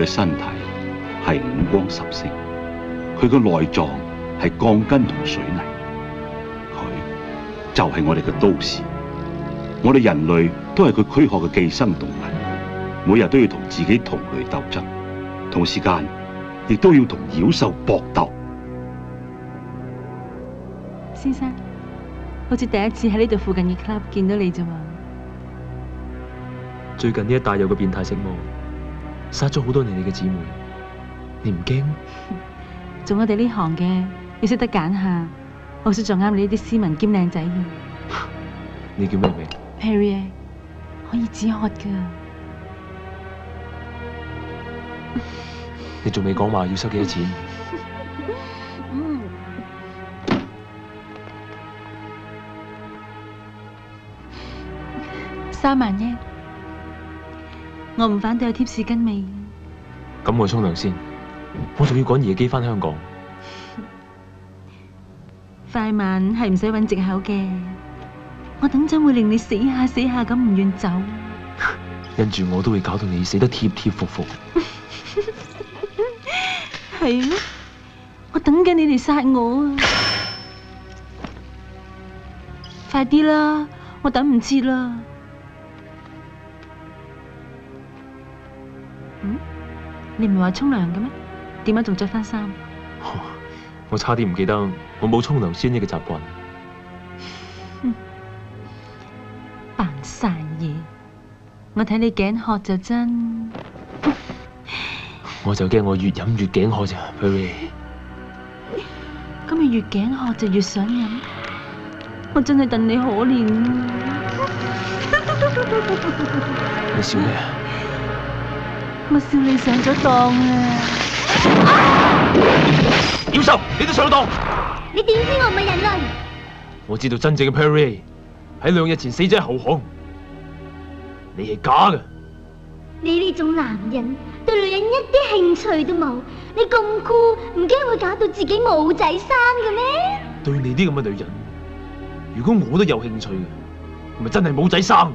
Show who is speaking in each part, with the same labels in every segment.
Speaker 1: 嘅身體係五光十色，佢嘅內臟係鋼筋同水泥，佢就係我哋嘅都市。我哋人類都係佢軀殼嘅寄生動物，每日都要同自己同類鬥爭，同時間亦都要同妖獸搏鬥。
Speaker 2: 先生，好似第一次喺呢度附近嘅 club 見到你啫嘛。
Speaker 3: 最近呢一帶有個變態食魔，殺咗好多你哋嘅姊妹，你唔驚？
Speaker 2: 做我哋呢行嘅，要識得揀下，好少撞啱你呢啲斯文兼靚仔嘅。
Speaker 3: 你叫咩名
Speaker 2: ？Perrier， 可以止渴噶。
Speaker 3: 你仲未講話要收幾多錢
Speaker 2: ？3萬啫，我唔反對有貼士跟尾。
Speaker 3: 咁我沖涼先，我仲要趕夜機返香港。
Speaker 2: 快慢係唔使揾藉口嘅，我等陣會令你死下死下咁唔願走。
Speaker 3: 因住我都會搞到你死得貼貼服服。
Speaker 2: 係咯，我等緊你哋殺我啊！快啲啦，我等唔切啦。你唔係話沖涼嘅咩？點解仲着翻衫？
Speaker 3: 我差啲唔記得，我冇沖涼先呢個習慣。
Speaker 2: 扮晒嘢，我睇你頸渴就真。
Speaker 3: 我就驚我越飲越頸渴咋 ，Perry。
Speaker 2: 咁你越頸渴就越想飲，我真係戥你可憐啊！
Speaker 3: 你笑咩啊？
Speaker 2: 我笑你上咗當啊！
Speaker 3: 妖獸，你都上咗當？
Speaker 4: 你點知我唔係人類？
Speaker 3: 我知道真正嘅 Perry 喺2日前死咗喺後巷，你係假嘅。
Speaker 4: 你呢種男人對女人一啲興趣都冇，你咁酷，唔驚會搞到自己冇仔生嘅咩？
Speaker 3: 對你啲咁嘅女人，如果我都有興趣嘅，咪真係冇仔生。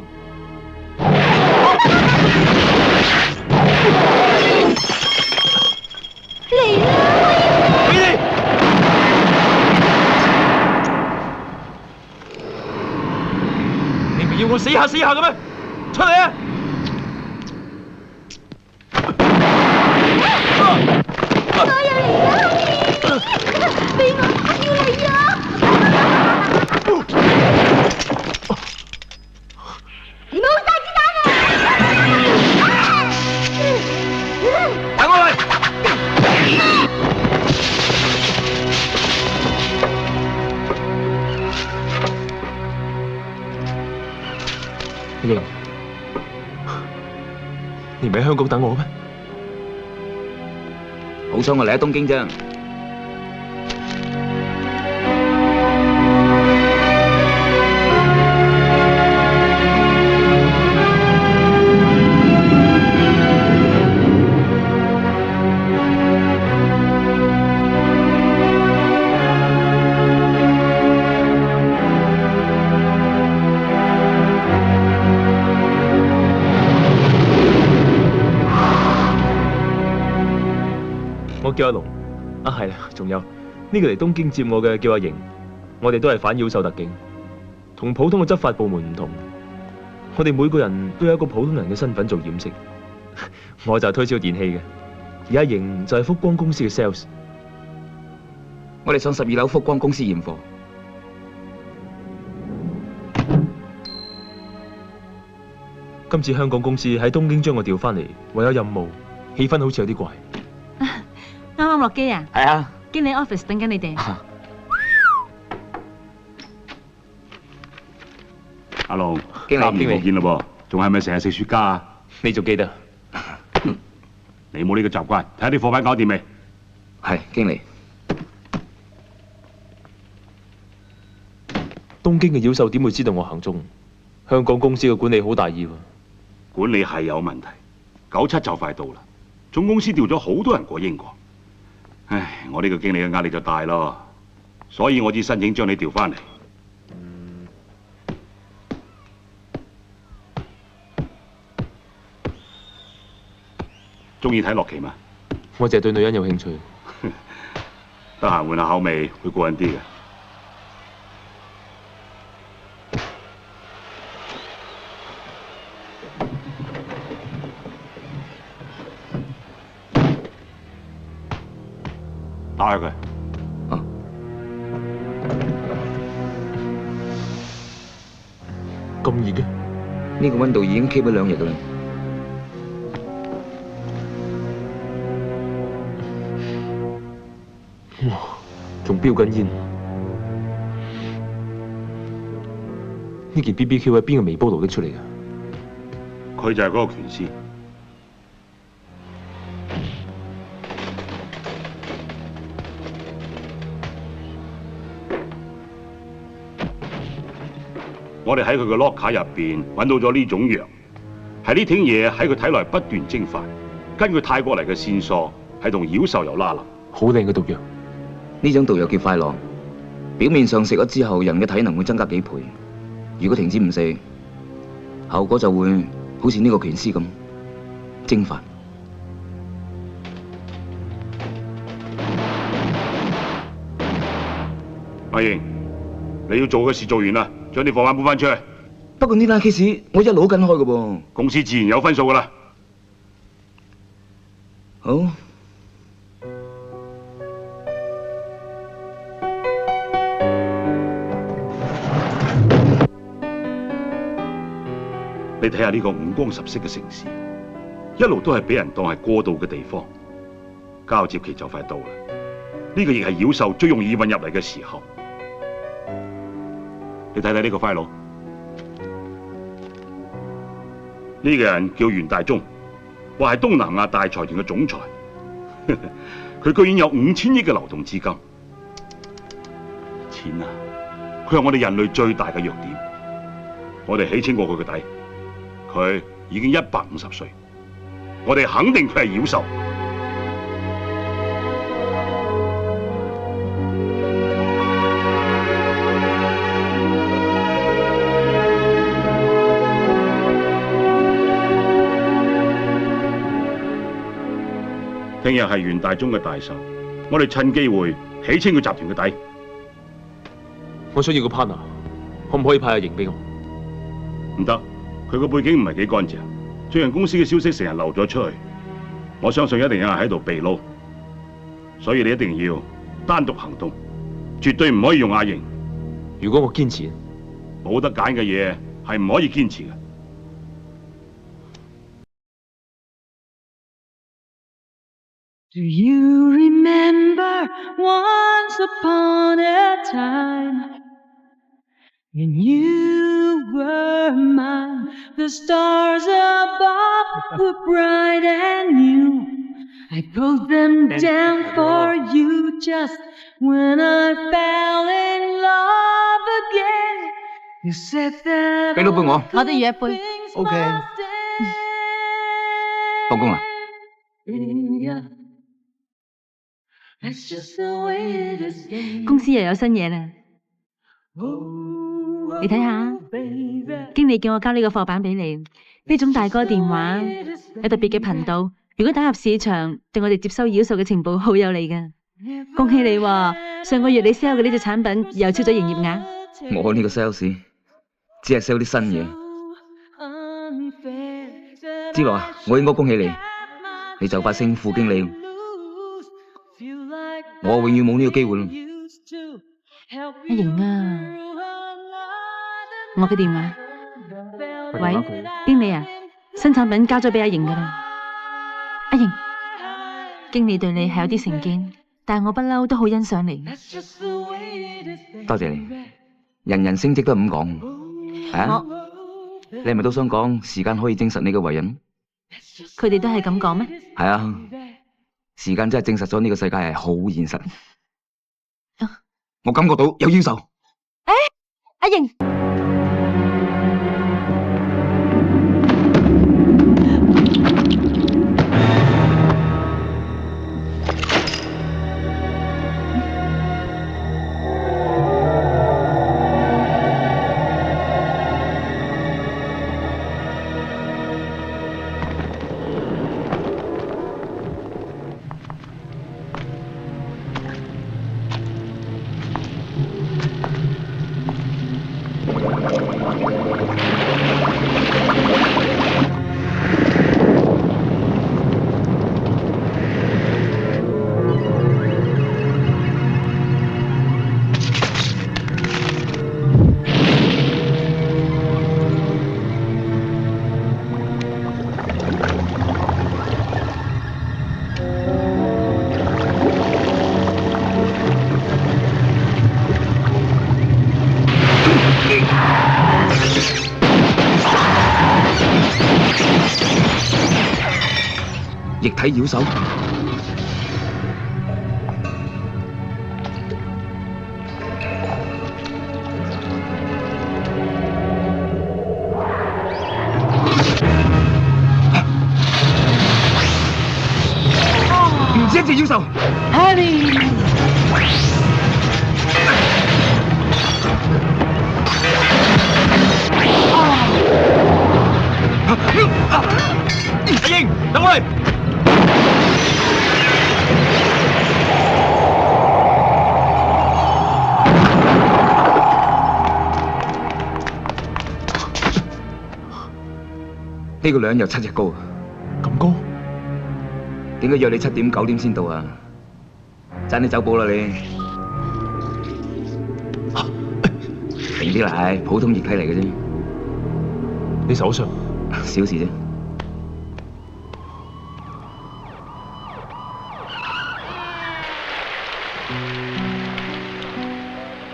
Speaker 4: 嚟啦！
Speaker 3: 俾你！你唔係要我死下死下嘅咩？出嚟啊！
Speaker 4: 我又嚟啦！俾我要嚟啊！你冇晒子彈啊！
Speaker 3: 等我嚟！你唔喺香港等我咩？
Speaker 5: 好彩我嚟喺東京啫。
Speaker 3: 我叫阿龍，係啦，仲有呢個嚟東京接我嘅叫阿瑩，我哋都係反妖獸特警，同普通嘅執法部門唔同，我哋每個人都有一個普通人嘅身份做掩飾。我就係推銷電器嘅，而阿瑩就係福光公司嘅 sales。
Speaker 5: 我哋上12樓福光公司驗貨。
Speaker 3: 今次香港公司喺東京將我調翻嚟，為有任務，氣氛好似有啲怪。
Speaker 2: 啱啱落機啊？
Speaker 5: 係啊，
Speaker 2: 經理 office 等緊你哋。
Speaker 1: 阿龍，
Speaker 5: 經理
Speaker 1: 3年冇見嘞噃，仲係咪成日食雪茄啊？
Speaker 3: 你仲記得？
Speaker 1: 你冇呢個習慣，睇下啲貨品搞掂未？
Speaker 5: 係經理。
Speaker 3: 東京嘅妖獸點會知道我行蹤？香港公司嘅管理好大意喎。
Speaker 1: 管理係有問題，97就快到啦，總公司調咗好多人過英國。唉，我呢個經理嘅壓力就大咯，所以我只申請將你調翻嚟。中意睇洛奇嘛？
Speaker 3: 我淨係對女人有興趣。
Speaker 1: 得閒換下口味會過癮啲嘅。打開佢。
Speaker 5: 啊，
Speaker 3: 咁熱嘅？
Speaker 5: 呢個溫度已經 keep 咗2日㗎啦。
Speaker 3: 哇，仲飆緊煙。呢件 BBQ 喺邊個微波爐拎出嚟㗎？
Speaker 1: 佢就係嗰個拳師。我哋喺佢嘅 locker 入邊揾到咗呢種藥，係呢挺嘢喺佢體內不斷蒸發。根據泰國嚟嘅線索，係同妖獸有拉褦。
Speaker 3: 好靚嘅毒藥。
Speaker 5: 呢種毒藥叫快樂，表面上食咗之後，人嘅體能會增加幾倍。如果停止唔食，後果就會好似呢個拳師咁蒸發。
Speaker 1: 阿英，你要做嘅事做完啦，將啲貨品搬翻出去。
Speaker 5: 不過呢單 case 我一路跟開嘅噃。
Speaker 1: 公司自然有分數噶啦。
Speaker 5: 好。
Speaker 1: 你睇下呢個五光十色嘅城市，一路都係俾人當係過渡嘅地方。交接期就快到啦，呢個亦係妖獸最容易混入嚟嘅時候。你睇睇呢個 file，呢個人叫袁大忠，話係東南亞大財團嘅總裁。佢居然有5000億嘅流動資金。錢啊，佢係我哋人類最大嘅弱點。我哋起清過佢嘅底。佢已經150歲，我哋肯定佢係妖獸。聽日係袁大忠嘅大壽，我哋趁機會起清佢集團嘅底。
Speaker 3: 我想要個 partner，可唔可以派阿瑩俾我？
Speaker 1: 唔得。佢個背景唔係幾乾淨，最近公司嘅消息成日漏咗出去，我相信一定有人喺度秘撈，所以你一定要單獨行動，絕對唔可以用阿瑩。
Speaker 3: 如果我堅持，
Speaker 1: 冇得揀嘅嘢係唔可以堅持嘅。
Speaker 6: Do you remember once upon a time when you were mine, the stars above were bright and new. I pulled them down for you just when I fell in love again. You said that
Speaker 5: 俾多杯我。
Speaker 2: 我都要一杯。
Speaker 5: OK。放工啦。
Speaker 6: That's just the way it is.
Speaker 2: 公司又有新嘢啦，你睇下，經理叫我交呢個貨版俾你。呢種大哥電話有特別嘅頻道，如果打入市場，對我哋接收妖獸嘅情報好有利㗎。恭喜你喎，上個月你 sell 嘅呢隻產品又超咗營業額。
Speaker 5: 我呢個 sales 只係 sell 啲新嘢。之樂啊，我應該恭喜你，你就快升副經理。我永遠冇呢個機會。
Speaker 2: 阿瑩啊，我嘅電話。喂，經理啊，新產品交咗俾阿瑩噶啦。阿瑩，經理對你係有啲成見，但係我不嬲都好欣賞你。
Speaker 5: 多謝你，人人升職都係咁講。啊？你係咪都想講時間可以證實你嘅為人？
Speaker 2: 佢哋都係咁講咩？
Speaker 5: 係啊。時間真係證實咗呢個世界係好現實，我感覺到有妖獸。
Speaker 2: 阿瑩，
Speaker 5: 液體妖獸？唔止一隻妖獸。
Speaker 3: 阿英，等我嚟！
Speaker 5: 呢個女人有7尺高啊！
Speaker 3: 咁高？
Speaker 5: 點解約你7點9點先到啊？爭你走寶啦你！停啲嚟，普通液體嚟嘅啫，
Speaker 3: 你手上
Speaker 5: 小事啫。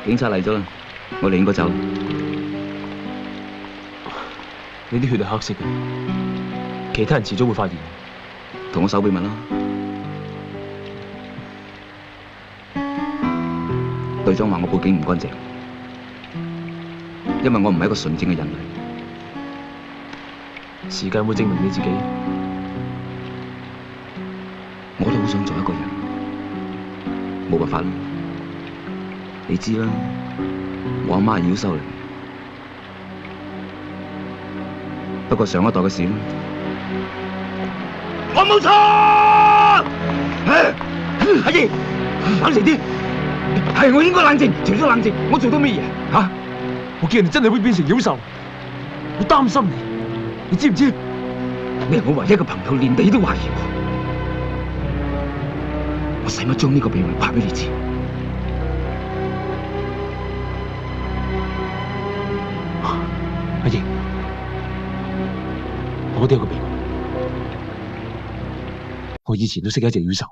Speaker 5: 警察嚟咗啦，我哋應該走。
Speaker 3: 你啲血係黑色嘅，其他人遲早會發現。
Speaker 5: 同我守秘密啦。隊長話我背景唔乾淨，因為我唔係一個純正嘅人類。
Speaker 3: 時間會證明你自己。
Speaker 5: 我都好想做一個人，冇辦法啦。你知啦，我阿媽係妖獸嚟，不過上一代嘅事啦。
Speaker 3: 我冇錯，阿英，冷靜啲。
Speaker 5: 係我應該冷靜，除咗冷靜，我做到咩嘢嚇？
Speaker 3: 我見人哋真係會變成妖獸，我擔心你，你知唔知？
Speaker 5: 你係我唯一嘅朋友，連你都懷疑我，我使乜將呢個秘密話俾你知？
Speaker 3: 阿英，我都有個秘密，我以前都識一隻妖獸。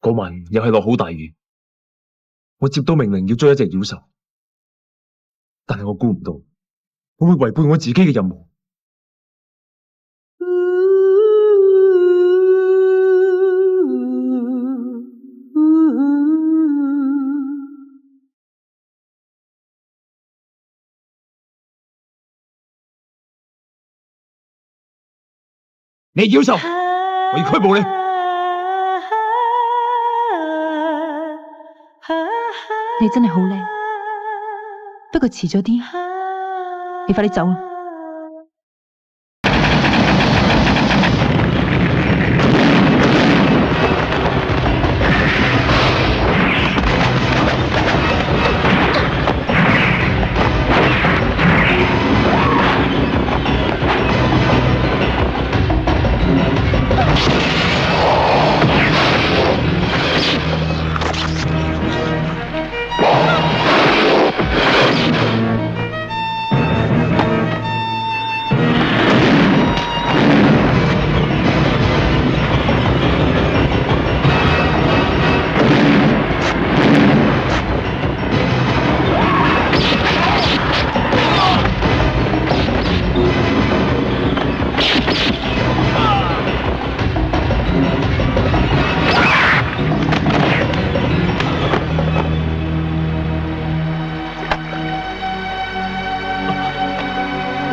Speaker 3: 嗰晚又係落好大雨，我接到命令要追一隻妖獸，但係我估唔到我會違背我自己嘅任務。你妖獸，我要拘捕你！
Speaker 2: 你真係好叻，不過遲咗啲，你快啲走啦！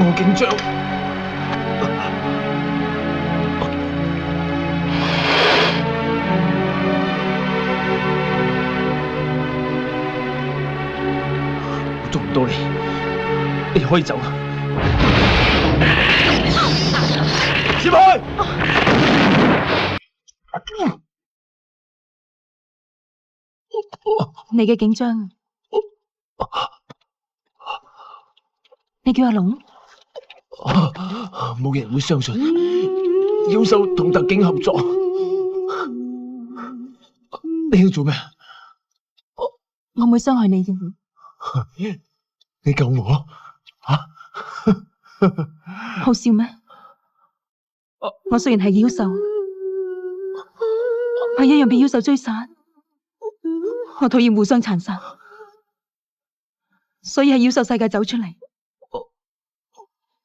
Speaker 3: 我緊張。我捉唔到你，你可以走。小妹，
Speaker 2: 你嘅緊張，你叫阿龍？
Speaker 3: 冇人會相信妖獸同特警合作。你喺度做咩？
Speaker 2: 我唔會傷害你嘅。
Speaker 3: 你救我啊？
Speaker 2: 好笑咩？我雖然係妖獸，係一樣被妖獸追殺。我討厭互相殘殺，所以喺妖獸世界走出嚟。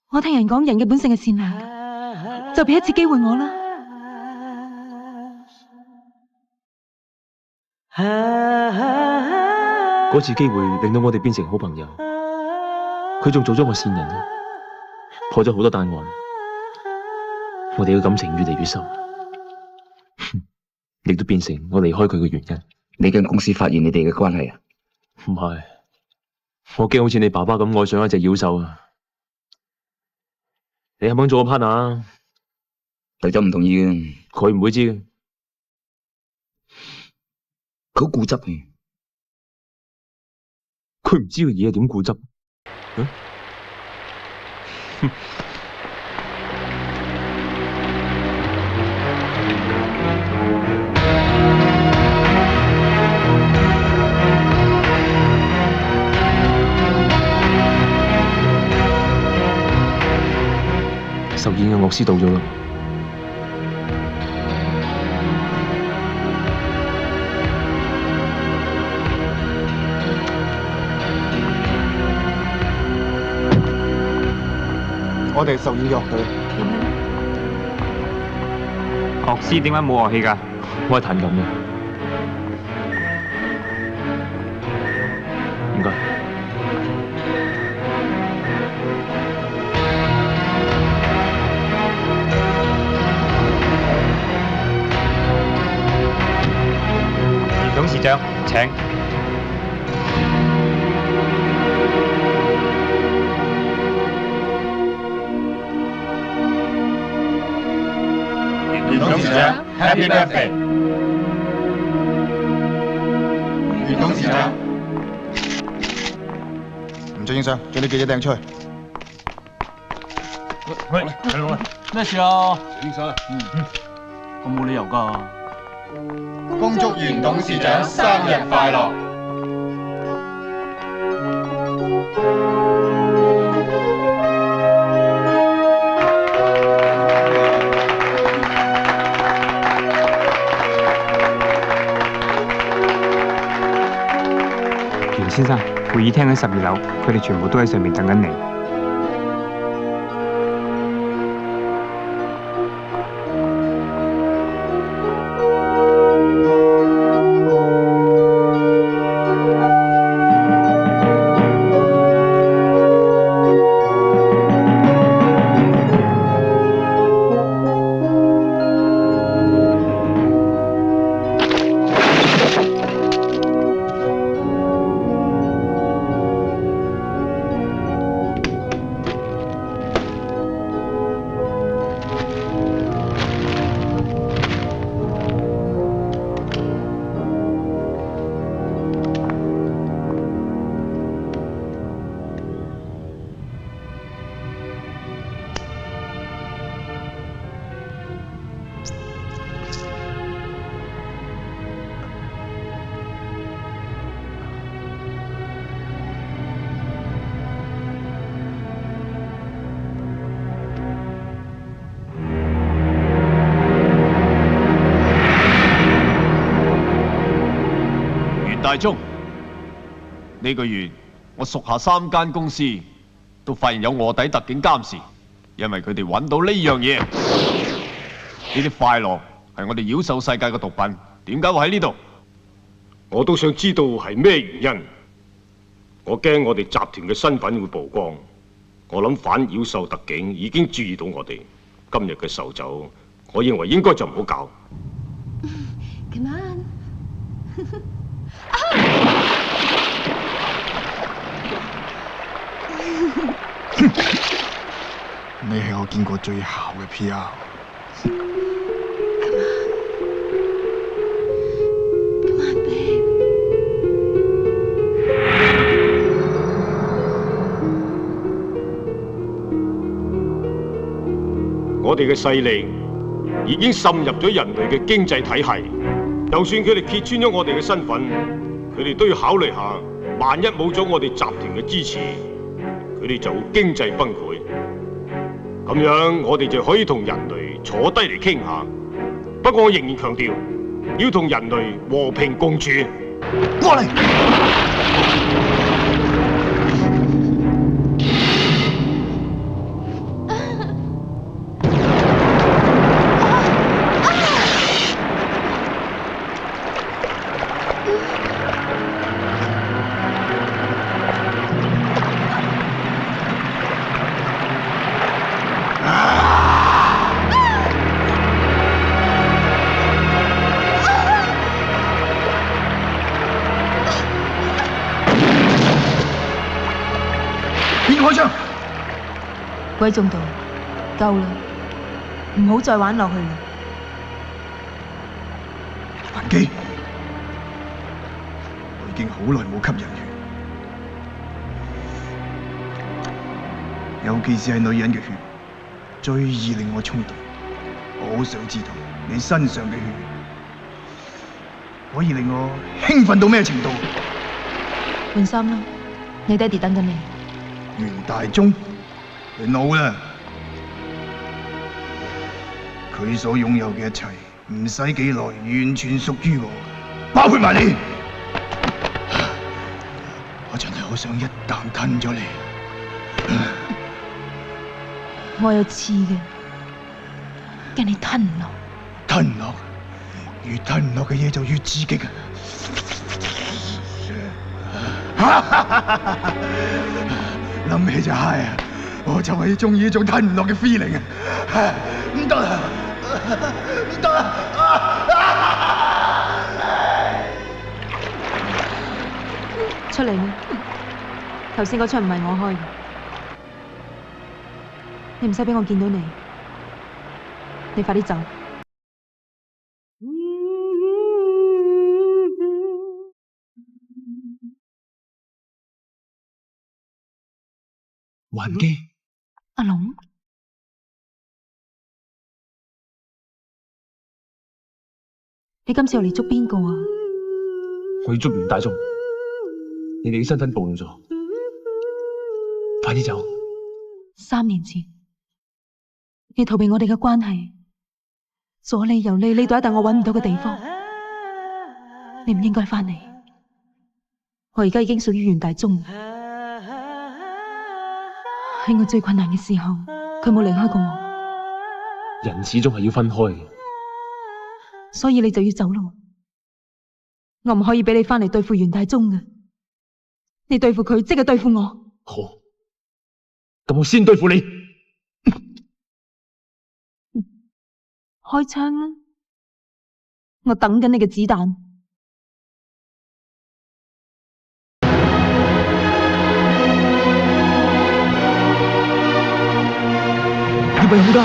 Speaker 2: 我聽人講人嘅本性係善良，就俾一次機會我啦。
Speaker 3: 嗰次機會令到我哋變成好朋友，佢仲做咗個線人，破咗好多單案，我哋嘅感情越嚟越深，亦都變成我離開佢嘅原因。
Speaker 5: 你間公司發現你哋嘅關係啊？
Speaker 3: 唔係，我驚好似你爸爸咁愛上一隻妖獸啊！你肯唔肯做個 partner 啊？
Speaker 5: 隊長唔同意嘅，
Speaker 3: 佢唔會知嘅，
Speaker 5: 佢好固執嘅。
Speaker 3: 佢唔知嘅嘢點固執？受演嘅樂師到咗啦。
Speaker 7: 我哋受演樂隊。
Speaker 8: 樂師點解冇樂器㗎？
Speaker 3: 我係彈琴嘅。唔該。
Speaker 8: 袁董事長，請。
Speaker 7: 袁董事長 ，Happy Birthday！ 袁董事長，唔准影相，叫啲記者掟出去。
Speaker 9: 喂，係佬啊！咩事啊？影相啊！咁冇理由㗎。
Speaker 7: 恭祝袁董事長生日快樂！
Speaker 8: 袁先生，會議廳喺12樓，佢哋全部都喺上面等緊你。
Speaker 10: 大鐘，呢個月我屬下3間公司都發現有臥底特警監視，因為佢哋揾到呢樣嘢。呢啲快樂係我哋妖獸世界嘅毒品，點解會喺呢度？
Speaker 11: 我都想知道係咩原因。我驚我哋集團嘅身份會曝光。我諗反妖獸特警已經注意到我哋今日嘅壽酒，我認為應該就唔好搞。
Speaker 4: Come on！
Speaker 7: 你係我見過最姣嘅 PR。Come
Speaker 4: on, babe。
Speaker 11: 我哋嘅勢力已經滲入咗人類嘅經濟體系，就算佢哋揭穿咗我哋嘅身份，佢哋都要考慮下，萬一冇咗我哋集團嘅支持，佢哋就會經濟崩潰。咁樣我哋就可以同人類坐低嚟傾下。不過我仍然強調，要同人類和平共處。
Speaker 7: 過嚟！
Speaker 12: 開槍！
Speaker 2: 鬼仲道，夠啦，唔好再玩落去啦。
Speaker 12: 文基，我已經好耐冇吸人血，尤其是係女人嘅血，最易令我衝動。我好想知道你身上嘅血可以令我興奮到咩程度？
Speaker 2: 換衫啦，你爹哋等緊你。
Speaker 12: 袁大忠，佢老啦，佢所擁有嘅一切，唔使幾耐，完全屬於我，包括埋你。我真係好想一啖吞咗你。
Speaker 2: 我有刺嘅，驚你吞唔落。
Speaker 12: 吞唔落，越吞唔落嘅嘢就越刺激啊！諗起就嗨啊！我就係中意呢種吞唔落嘅 feeling 啊！唔得啊！唔得啊！
Speaker 2: 出嚟啦！頭先嗰槍唔係我開嘅，你唔使俾我見到你，你快啲走。
Speaker 3: 還基，
Speaker 2: 阿龍，你今次又嚟捉邊個啊？
Speaker 3: 我要捉袁大忠，你哋嘅身份暴露咗，快啲走
Speaker 2: ！3年前，你逃避我哋嘅關係，左你右你，呢度一笪我揾唔到嘅地方，你唔應該翻嚟。我而家已經屬於袁大忠。喺我最困難嘅時候，佢冇離開過我。
Speaker 3: 人始終係要分開嘅，
Speaker 2: 所以你就要走咯。我唔可以俾你翻嚟對付袁大忠嘅，你對付佢即係對付我。
Speaker 3: 好，咁我先對付你。
Speaker 2: 開槍啦！我等緊你嘅子彈。
Speaker 3: 葉問虎家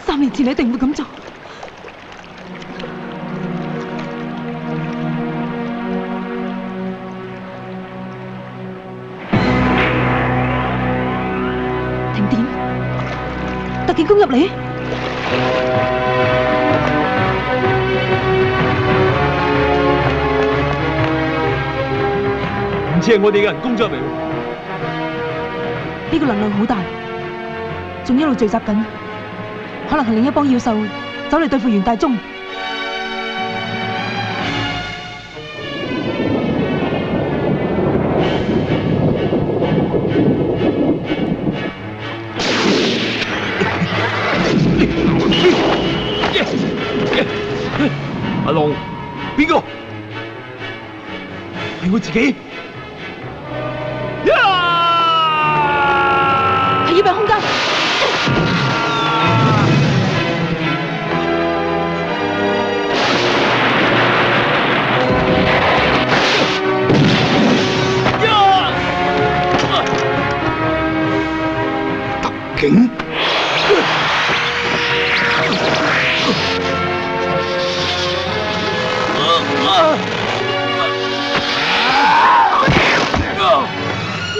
Speaker 3: ，3
Speaker 2: 年前你一定會咁做。特警攻入嚟，
Speaker 3: 唔似係我哋嘅人攻咗入嚟。
Speaker 2: 呢個能量好大，仲一路聚集緊，可能係另一幫妖獸走嚟對付袁大忠。
Speaker 3: 阿龍，邊個？係我自己。
Speaker 2: 係要病空間。
Speaker 12: 特警。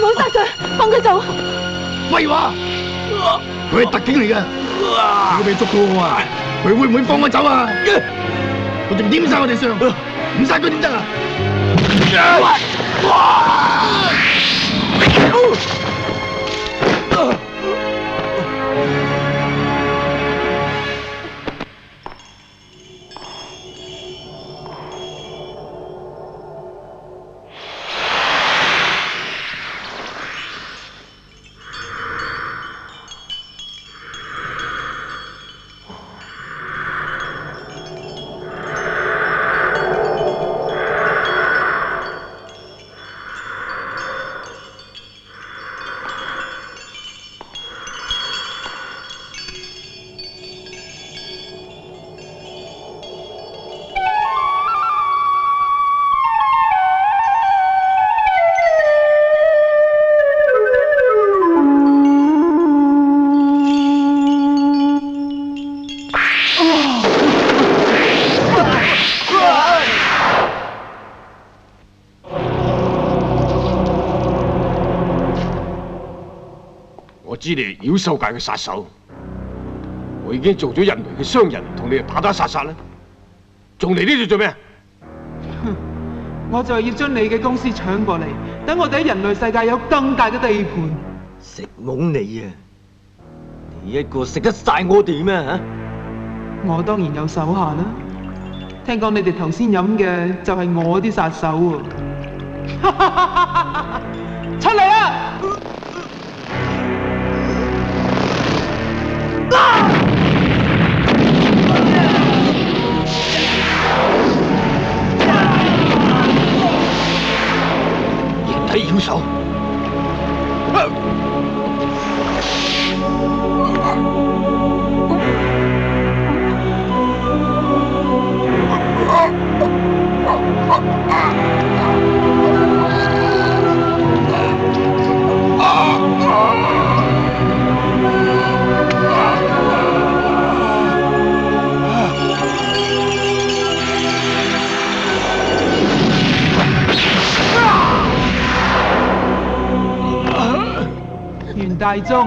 Speaker 2: 唔好殺佢，放佢走。
Speaker 12: 廢話，佢係特警嚟嘅，如果俾捉到我啊，佢會唔會放我走啊？佢仲點晒我哋上，唔殺佢點得啊？
Speaker 11: 知你係妖獸界嘅殺手，我已經做咗人類嘅商人，同你哋打打殺殺啦，仲嚟呢度做咩？
Speaker 13: 我就係要將你嘅公司搶過嚟，等我哋喺人類世界有更大嘅地盤。
Speaker 9: 食懵你啊！你一個食得晒我哋咩嚇？
Speaker 13: 我當然有手下啦。聽講你哋頭先飲嘅就係我啲殺手喎。出嚟啦！
Speaker 12: 人體妖獸。
Speaker 13: 袁大忠，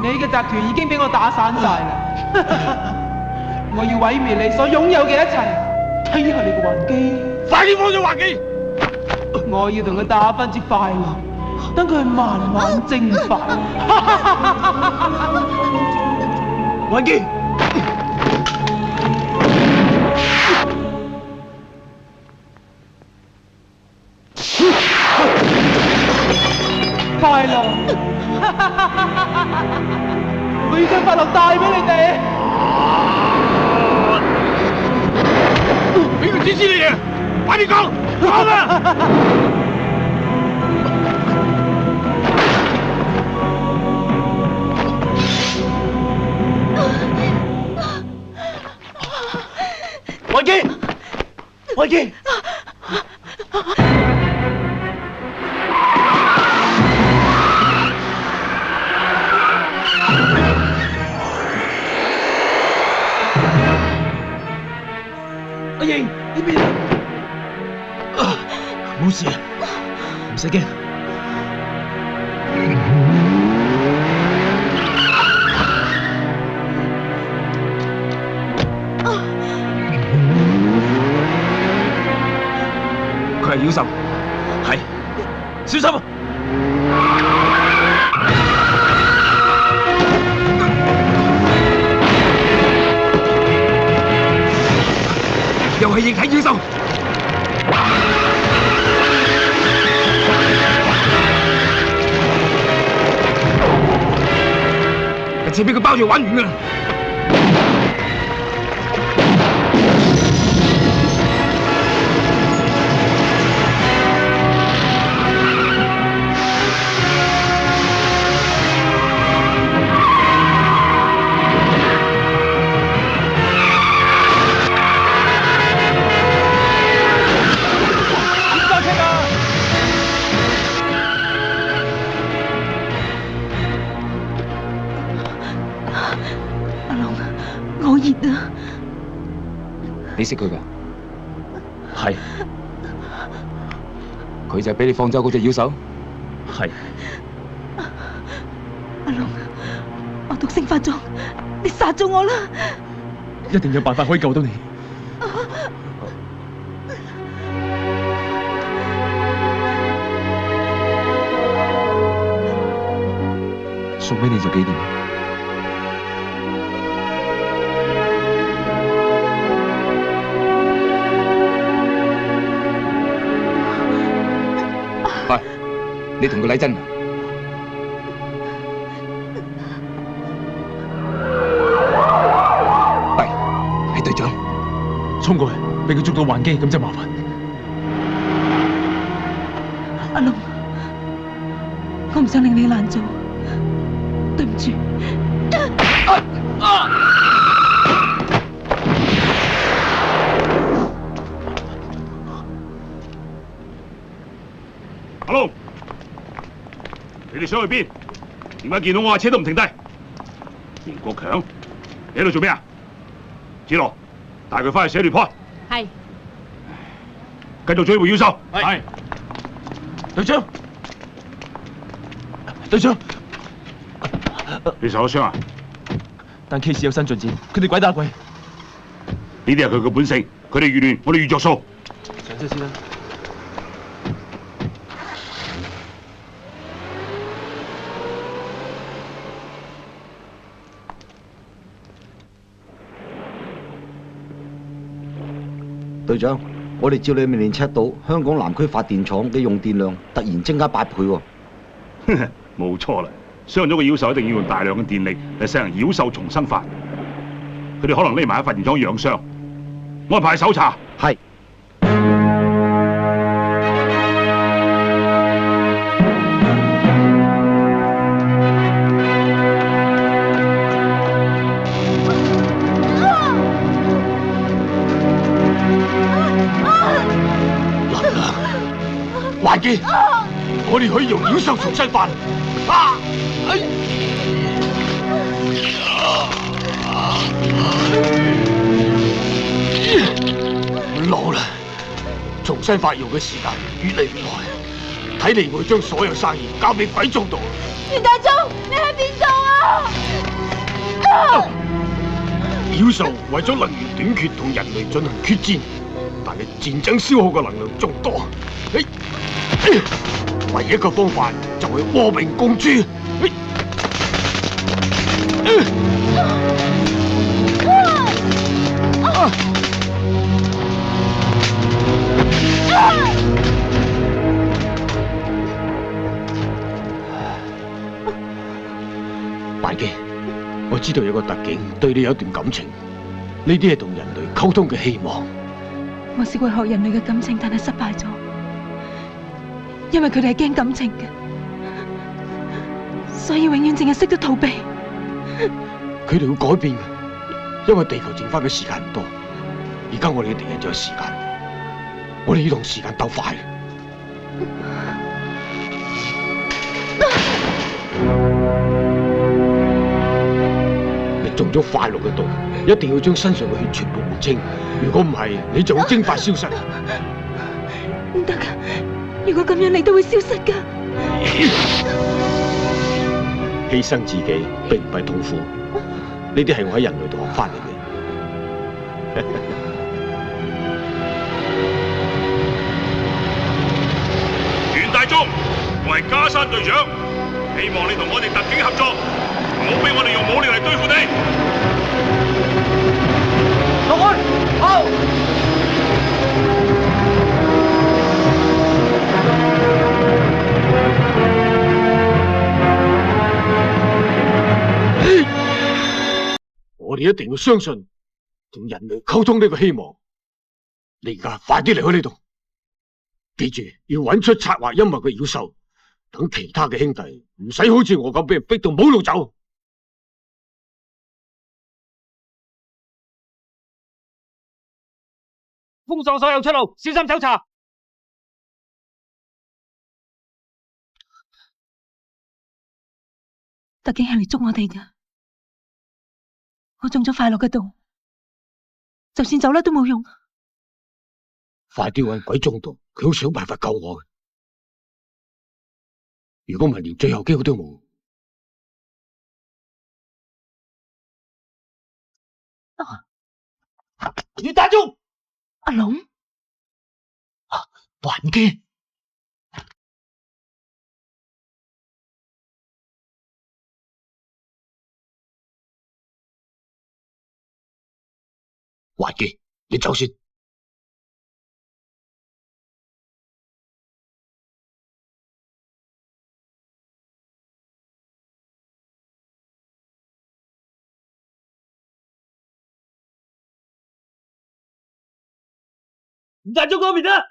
Speaker 13: 你嘅集團已經俾我打散晒啦！我要毀滅你所擁有嘅一切，睇下你個還機！
Speaker 11: 快啲放咗還機！
Speaker 13: 我要同佢打翻支快樂，等佢慢慢蒸發。
Speaker 9: 還機！
Speaker 13: 快樂！我要將快樂帶俾你哋。
Speaker 11: 俾佢指示你嘢，快啲講，講啊！
Speaker 9: 還機！還機！
Speaker 12: 阿英，呢邊冇事啊，唔使驚。
Speaker 3: 佢係妖獸，係，小心啊！
Speaker 12: 又係液體妖獸，一次俾佢包住玩完㗎啦！
Speaker 2: 好熱啊！
Speaker 5: 你識佢㗎？
Speaker 3: 係。
Speaker 5: 佢就係俾你放走嗰隻妖獸？
Speaker 3: 係。
Speaker 2: 阿龍，我毒性發作，你殺咗我啦！
Speaker 3: 一定有辦法可以救到你。
Speaker 5: 送俾你做紀念。喂，你同佢禮真啊？喂，係隊長。
Speaker 3: 衝過去，俾佢捉到還機，咁就麻煩。
Speaker 2: 阿龍，我唔想令你難做，對唔住。
Speaker 1: 阿龍，你哋想去邊？點解見到我架車都唔停低？袁國強，你喺度做咩啊？子羅，帶佢翻去寫 report。
Speaker 2: 係。
Speaker 1: 繼續追捕妖獸。
Speaker 3: 係。隊長，隊長，
Speaker 1: 你受咗傷啊？
Speaker 3: 但 case 有新進展，佢哋鬼打鬼。
Speaker 1: 呢啲係佢嘅本性，佢哋越亂，我哋越着數。
Speaker 3: 上車先啦。
Speaker 12: 隊長，我哋照你命令 check 到香港南區發電廠嘅用電量突然增加8倍喎。
Speaker 1: 冇錯啦，傷咗嘅妖獸一定要用大量嘅電力嚟使人妖獸重生法。佢哋可能匿埋喺發電廠養傷，安排搜查。
Speaker 12: 係。
Speaker 11: 環基，我哋可以用妖獸重生法。老啦，重生法用嘅時間越嚟越耐，睇嚟會將所有生意交俾鬼中度。
Speaker 6: 袁大忠，你喺邊度啊？
Speaker 11: 妖獸為咗能源短缺同人類進行決戰，但係戰爭消耗嘅能量仲多。唯一嘅方法就係和平共處。環基，我知道有個特警對你有一段感情，呢啲係同人類溝通嘅希望。
Speaker 2: 我試過學人類嘅感情，但係失敗咗，因為佢哋係驚感情嘅，所以永遠淨係識得逃避。
Speaker 11: 佢哋會改變嘅，因為地球剩翻嘅時間唔多。而家我哋嘅敵人就係時間，我哋要同時間鬥快。你中咗快樂嘅毒，一定要將身上嘅血全部換清，如果唔係，你就會蒸發消失。
Speaker 2: 唔得噶，如果咁樣你都會消失噶。
Speaker 11: 犧牲自己並唔係痛苦，呢啲係我喺人類度學翻嚟嘅。袁大忠，我係加山隊長，希望你同我哋特警合作，唔好俾我哋用武力嚟對付你。落去，好。我哋一定要相信同人類溝通呢個希望。你而家快啲離開呢度，記住要揾出策劃陰謀嘅妖獸，等其他嘅兄弟唔使好似我咁俾人逼到冇路走。
Speaker 9: 封鎖所有出路，小心搜查。
Speaker 2: 特警係嚟捉我哋噶，我中咗快樂嘅毒，就算走甩都冇用。
Speaker 11: 快啲揾鬼中毒，佢好想辦法救我嘅。如果唔係，連最後機會都冇。袁大忠，
Speaker 2: 阿龍，
Speaker 11: 環基，環基，你走先。
Speaker 9: 袁大忠嗰邊啊！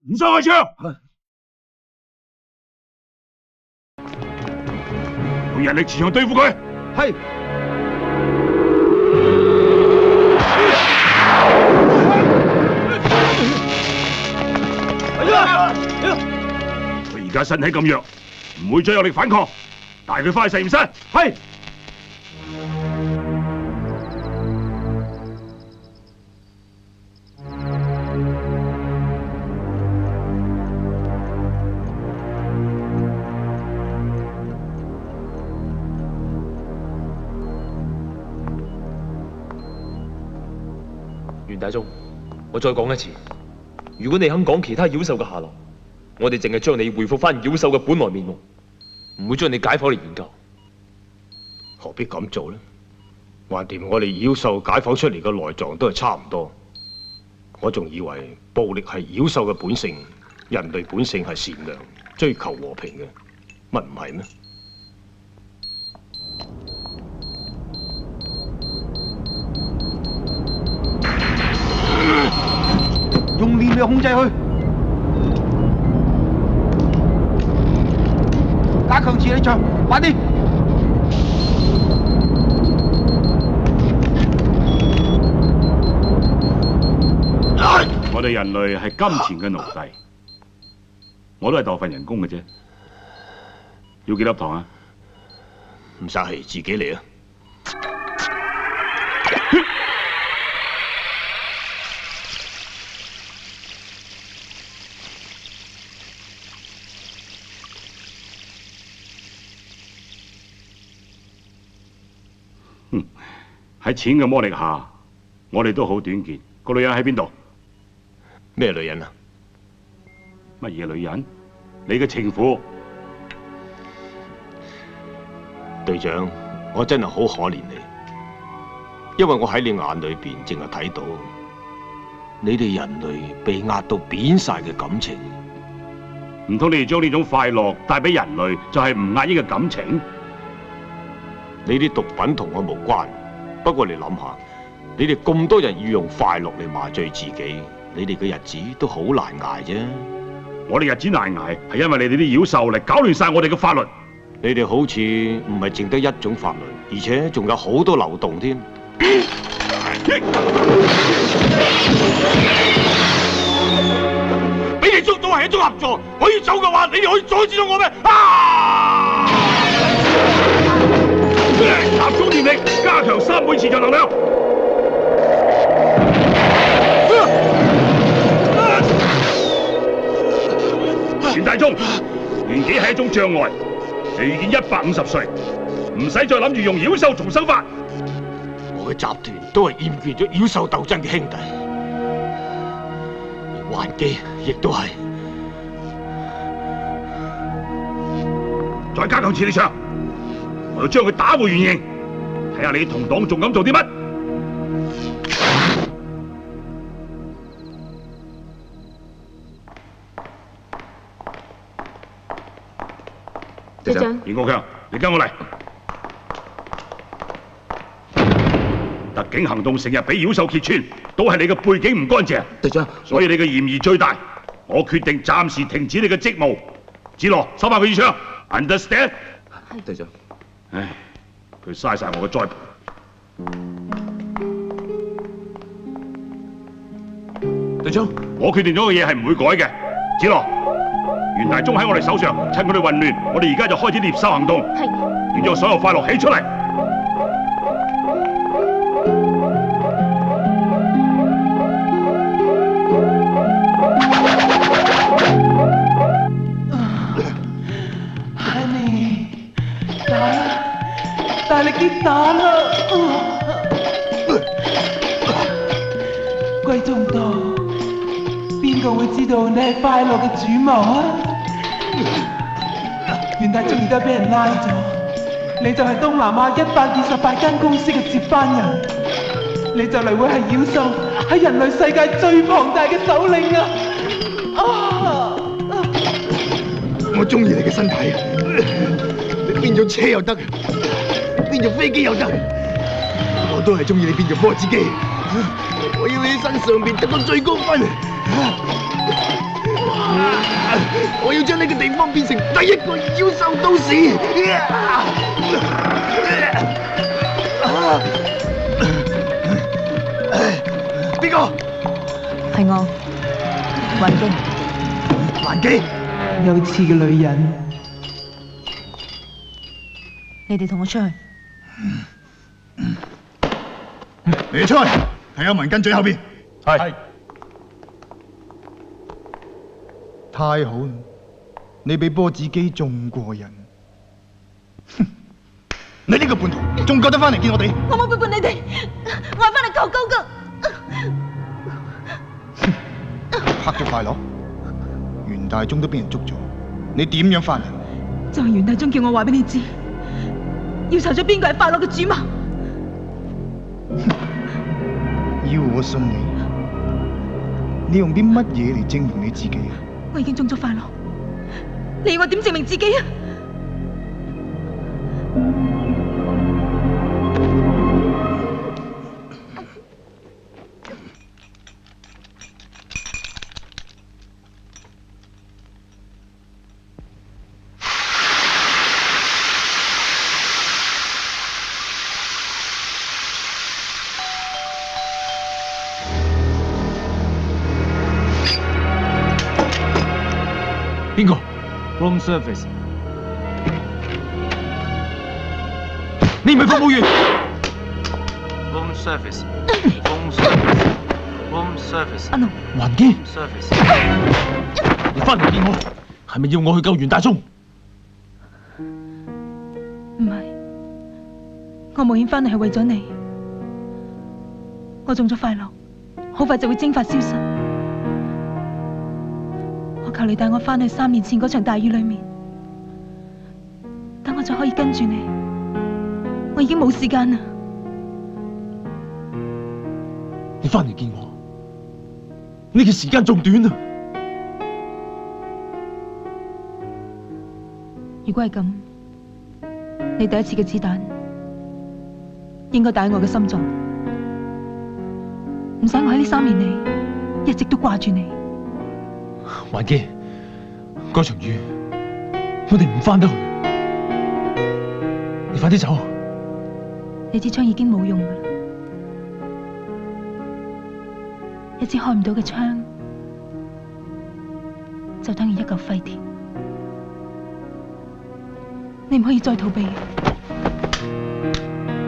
Speaker 1: 唔使開槍，用人力持槍對付佢。
Speaker 12: 係。
Speaker 1: 佢而家身體咁弱，唔會再有力反抗，帶佢翻去實驗室。係。
Speaker 3: 袁大忠，我再講一次，如果你肯講其他妖獸嘅下落，我哋淨係將你恢復翻妖獸嘅本來面目，唔會將你解剖嚟研究。
Speaker 11: 何必咁做呢？橫掂我哋妖獸解剖出嚟嘅內臟都係差唔多，我仲以為暴力係妖獸嘅本性，人類本性係善良，追求和平嘅，乜唔係咩？
Speaker 9: 用念力控制佢，加強磁力場，快啲！
Speaker 1: 我哋人類係金錢嘅奴隸，我都係當份人工嘅啫。要幾粒糖啊？
Speaker 11: 唔使氣，自己嚟啊！
Speaker 1: 喺錢嘅魔力下，我哋都好短見。個女人喺邊度？
Speaker 11: 咩女人啊？
Speaker 1: 乜嘢女人？你嘅情婦。
Speaker 11: 隊長，我真係好可憐你，因為我喺你眼裏邊淨係睇到你哋人類被壓到扁晒嘅感情。
Speaker 1: 唔通你哋將呢種快樂帶俾人類，就係唔壓抑嘅感情？
Speaker 11: 你啲毒品同我無關，不過你諗下，你哋咁多人要用快樂嚟麻醉自己，你哋嘅日子都好難捱啫。
Speaker 1: 我哋日子難捱，係因為你哋啲妖獸嚟搞亂晒我哋嘅法律。
Speaker 11: 你哋好似唔係淨得一種法律，而且仲有好多漏洞添。俾你捉到係一種合作，我要走嘅話，你哋可以阻止到我咩？
Speaker 1: 集中電力，加強3倍磁場能量。袁大忠，年紀係一種障礙，你已經150歲，唔使再諗住用妖獸重生法。
Speaker 11: 我嘅集團都係厭倦咗妖獸鬥爭嘅兄弟，還基亦都係。
Speaker 1: 再加強磁力場，我要將佢打回原形，睇下你同黨仲敢做啲乜？
Speaker 2: 隊長，
Speaker 1: 袁國強，你跟我嚟。特警行動成日俾妖獸揭穿，都係你嘅背景唔乾淨。
Speaker 5: 隊長，
Speaker 1: 所以你嘅嫌疑最大。我決定暫時停止你嘅職務。子羅，收翻佢支槍。Understand？
Speaker 5: 係隊長。
Speaker 1: 唉，佢嘥晒我嘅栽培。
Speaker 5: 隊長，
Speaker 1: 我決定咗嘅嘢係唔會改嘅。子羅，袁大忠喺我哋手上，趁佢哋混亂，我哋而家就開始獵獸行動。係。要將所有快樂起出嚟。
Speaker 13: 大力啲打啦！貴重到邊個會知道你係快樂嘅主謀啊？袁大忠而家俾人拉咗，你就係東南亞128間公司嘅接班人，你就嚟會係妖獸喺人類世界最龐大嘅首領啊！
Speaker 12: 我中意你嘅身體，你變咗車又得。變做飛機又得，我都係中意你變做波子機。我要你喺身上邊得到最高分，我要將呢個地方變成第一個妖獸都市。邊個？
Speaker 2: 係我，
Speaker 12: 還基。
Speaker 13: 有刺嘅女人，
Speaker 2: 你哋同我出去。
Speaker 12: 你哋出去，睇下文跟最後邊。係。太好啦！你比波子機仲過癮。你呢個叛徒，仲夠得翻嚟見我哋？
Speaker 4: 我冇背叛你哋，我係翻嚟求救噶。
Speaker 12: 黑咗快樂？袁大忠都俾人捉咗，你點樣翻嚟？
Speaker 6: 就係袁大忠叫我話俾你知，要查咗邊個係快樂嘅主謀。
Speaker 12: 要我信你？你用啲乜嘢嚟證明你自己啊？
Speaker 6: 我已經中咗快樂，你要我點證明自己啊？
Speaker 3: 邊個
Speaker 9: ？Room service。
Speaker 3: 你唔係服務員。
Speaker 9: Room service。Room service。Room service。
Speaker 6: 阿龍。
Speaker 3: 雲基。
Speaker 9: Service。
Speaker 3: 你翻嚟見我，係咪要我去救袁大忠？
Speaker 6: 唔係，我冒險翻嚟係為咗你。我中咗快樂，好快就會蒸發消失。我求你帶我翻去3年前嗰場大雨裏面，等我就可以跟住你。我已經冇時間啦。
Speaker 3: 你翻嚟見我，你嘅時間仲短啊！
Speaker 6: 如果係咁，你第一次嘅子彈應該打喺我嘅心臟，唔使我喺呢3年嚟一直都掛住你。
Speaker 3: 環基，嗰場雨，我哋唔翻得去，你快啲走。
Speaker 6: 你支槍已經冇用噶啦，一支開唔到嘅槍，就等於一嚿廢鐵。你唔可以再逃避。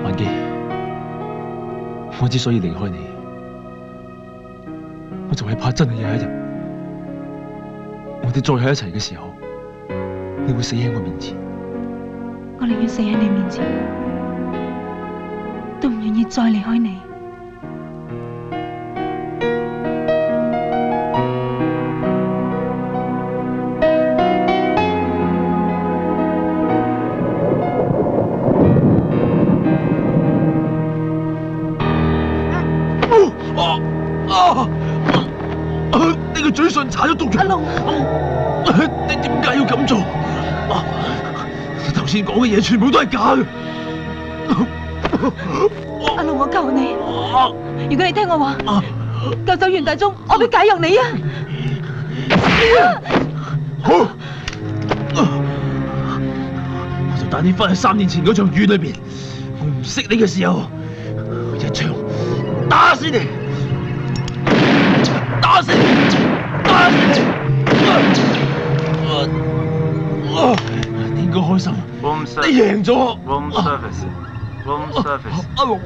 Speaker 3: 環基，我之所以離開你，我就係怕真係有一日，我哋再喺一齊嘅時候，你會死喺我面前。
Speaker 6: 我寧願死喺你面前，都唔願意再離開你。
Speaker 3: 你個嘴唇搽咗毒藥。阿龍，你點解要咁做？你頭先講嘅嘢全部都係假嘅。
Speaker 6: 阿龍，我求你，如果你聽我話，救走袁大忠，我會解藥你啊！
Speaker 3: 好，我就帶你翻去3年前嗰場雨裏邊，我唔識你嘅時候，我一槍打死你，打死你，打死你！應該開心，你贏咗。
Speaker 9: Room service。Room service。
Speaker 3: 阿龍，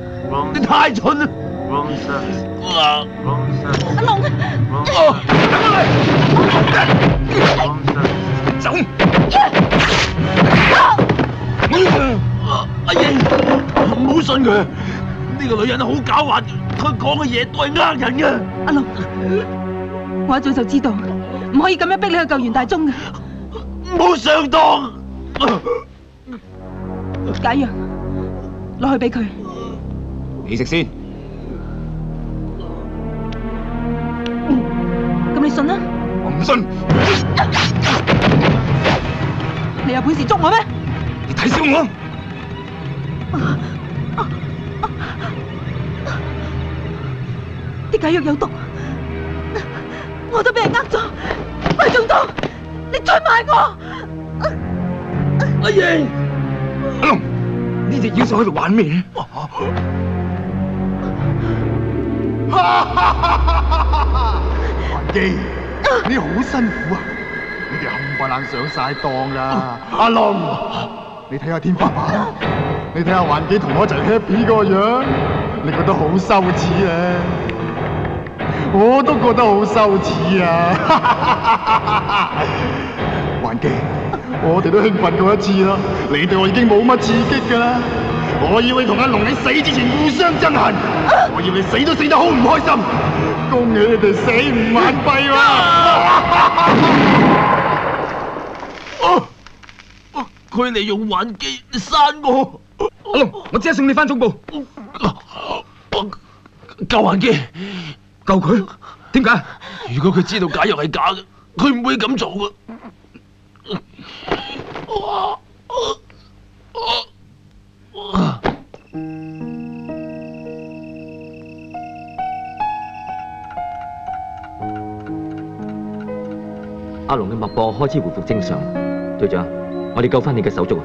Speaker 3: 你太蠢啦！
Speaker 9: Room service。Room service。
Speaker 6: 阿龍，
Speaker 3: 走！阿英，唔好信佢，呢個女人好狡猾，佢講嘅嘢都係呃人嘅。
Speaker 6: 阿龍，我一早就知道，唔可以咁樣逼你去救袁大忠嘅。
Speaker 3: 唔好上當！
Speaker 6: 解藥，攞去俾佢。
Speaker 5: 你食先。
Speaker 6: 咁你信啦？
Speaker 12: 我唔信。
Speaker 6: 你有本事捉我咩？
Speaker 12: 你睇小我。
Speaker 6: 啲解藥有毒，我都俾人呃咗，我中毒，你出賣我！
Speaker 3: 阿英，
Speaker 12: 阿龍，呢隻妖獸喺度玩咩？環基，你好辛苦啊！你哋冚唪唥上晒當啦！阿龍，你睇下天花板，你睇下環基同我一齊 happy 嗰個樣，你覺得好羞恥啊？我都覺得好羞恥啊！環基，我哋都興奮過一次啦，你對我已經冇乜刺激㗎啦。我要你同阿龍喺死之前互相憎恨，我要你死都死得好唔開心。恭喜你哋死唔晚閉喎！
Speaker 9: 佢利用幻技刪我。
Speaker 5: 阿龍，我即刻送你翻總部。
Speaker 9: 救幻技，
Speaker 5: 救佢？點解？
Speaker 9: 如果佢知道解藥係假嘅，佢唔會咁做嘅。
Speaker 5: 阿龍嘅脈搏開始回復正常，隊長，我哋救翻你嘅手足啊！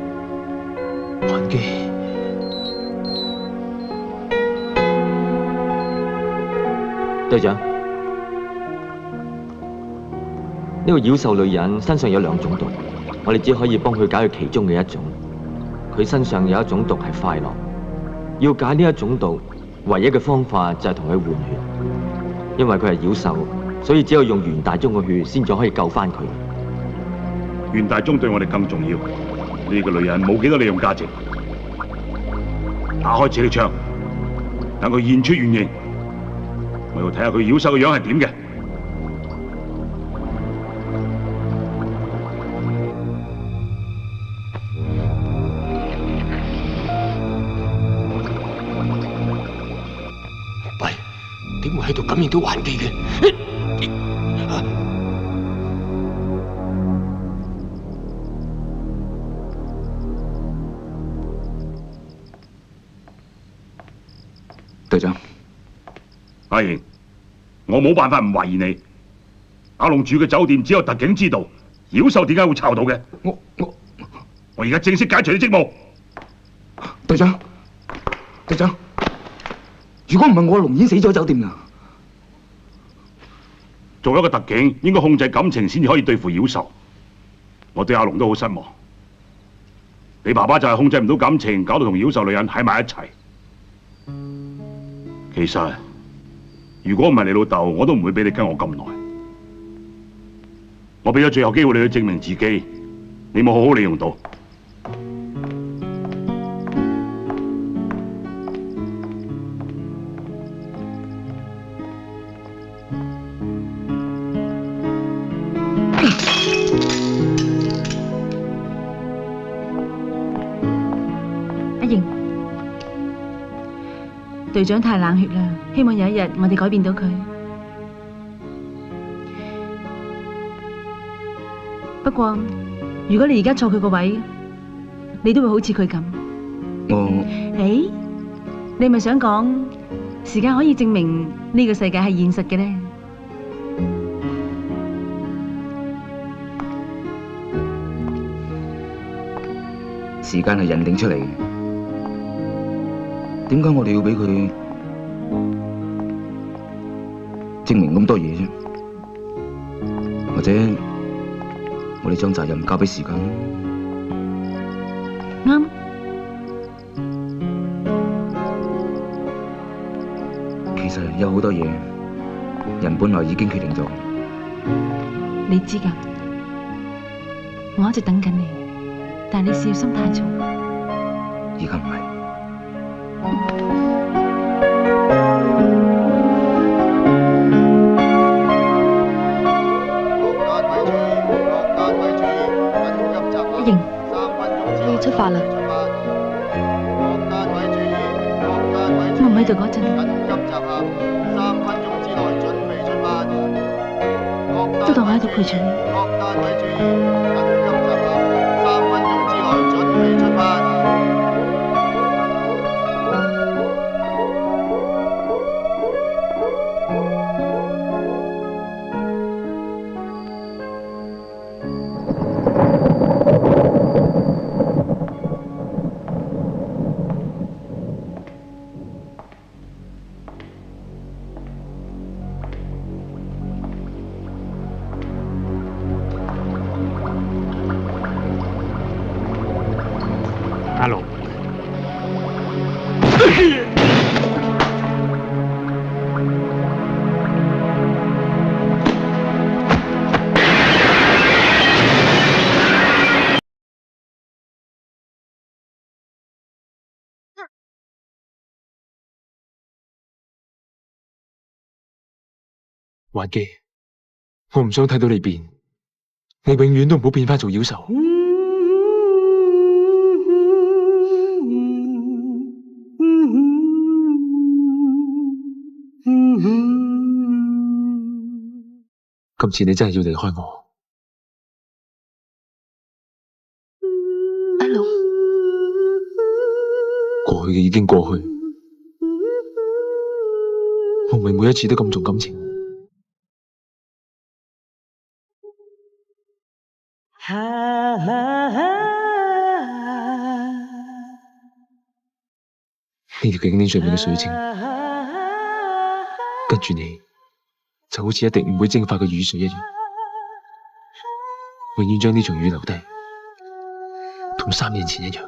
Speaker 9: 幻技，
Speaker 5: 隊長，呢個妖獸女人身上有2種毒，我哋只可以幫佢解決其中嘅一種。佢身上有一種毒係快樂，要解呢一種毒，唯一嘅方法就係同佢換血，因為佢係妖獸。所以只有用袁大中嘅血先至可以救翻佢。
Speaker 1: 袁大中對我哋更重要。呢個女人冇幾多利用價值。打開磁力槍，等佢現出原形。我要睇下佢妖獸嘅樣係點嘅。
Speaker 9: 喂，點會喺度感應到幻技嘅？
Speaker 5: 隊長，
Speaker 1: 阿瑩，我冇辦法唔懷疑你。阿龍住嘅酒店只有特警知道，妖獸點解會抄到嘅？我而家正式解除你職務。
Speaker 5: 隊長，如果唔係我，阿龍已經死咗喺酒店啦。
Speaker 1: 做一個特警，應該控制感情先至可以對付妖獸。我對阿龍都好失望。你爸爸就係控制唔到感情，搞到同妖獸女人喺埋一齊。其實，如果唔係你老豆，我都唔會俾你跟我咁耐。我俾咗最後機會你去證明自己，你冇好好利用到。
Speaker 2: 阿瑩。隊長太冷血啦，希望有一日我哋改變到佢。不過，如果你而家坐佢個位，你都會好似佢咁。誒，你咪想講時間可以證明呢個世界係現實嘅咧？
Speaker 5: 時間係人定出嚟嘅。點解我哋要俾佢證明咁多嘢啫？或者我哋將責任交俾時間？
Speaker 2: 啱。
Speaker 5: 其實有好多嘢，人本來已經決定咗。
Speaker 2: 你知㗎，我一直等緊你，但係你事業心太重。
Speaker 5: 而家唔係。
Speaker 6: 出發啦！
Speaker 2: 我唔喺度嗰陣，都當我喺度陪住你。
Speaker 8: 阿龍。
Speaker 3: 環基，我唔想睇到你變，你永遠都唔好變翻做妖獸。今次你真係要離開我。
Speaker 6: 阿龍，
Speaker 3: 過去嘅已經過去，我唔係每一次都咁重感情。呢條景點上面嘅水晶，跟住你就好似一滴唔會蒸發嘅雨水一樣，永遠將呢場雨留低，同3年前一樣。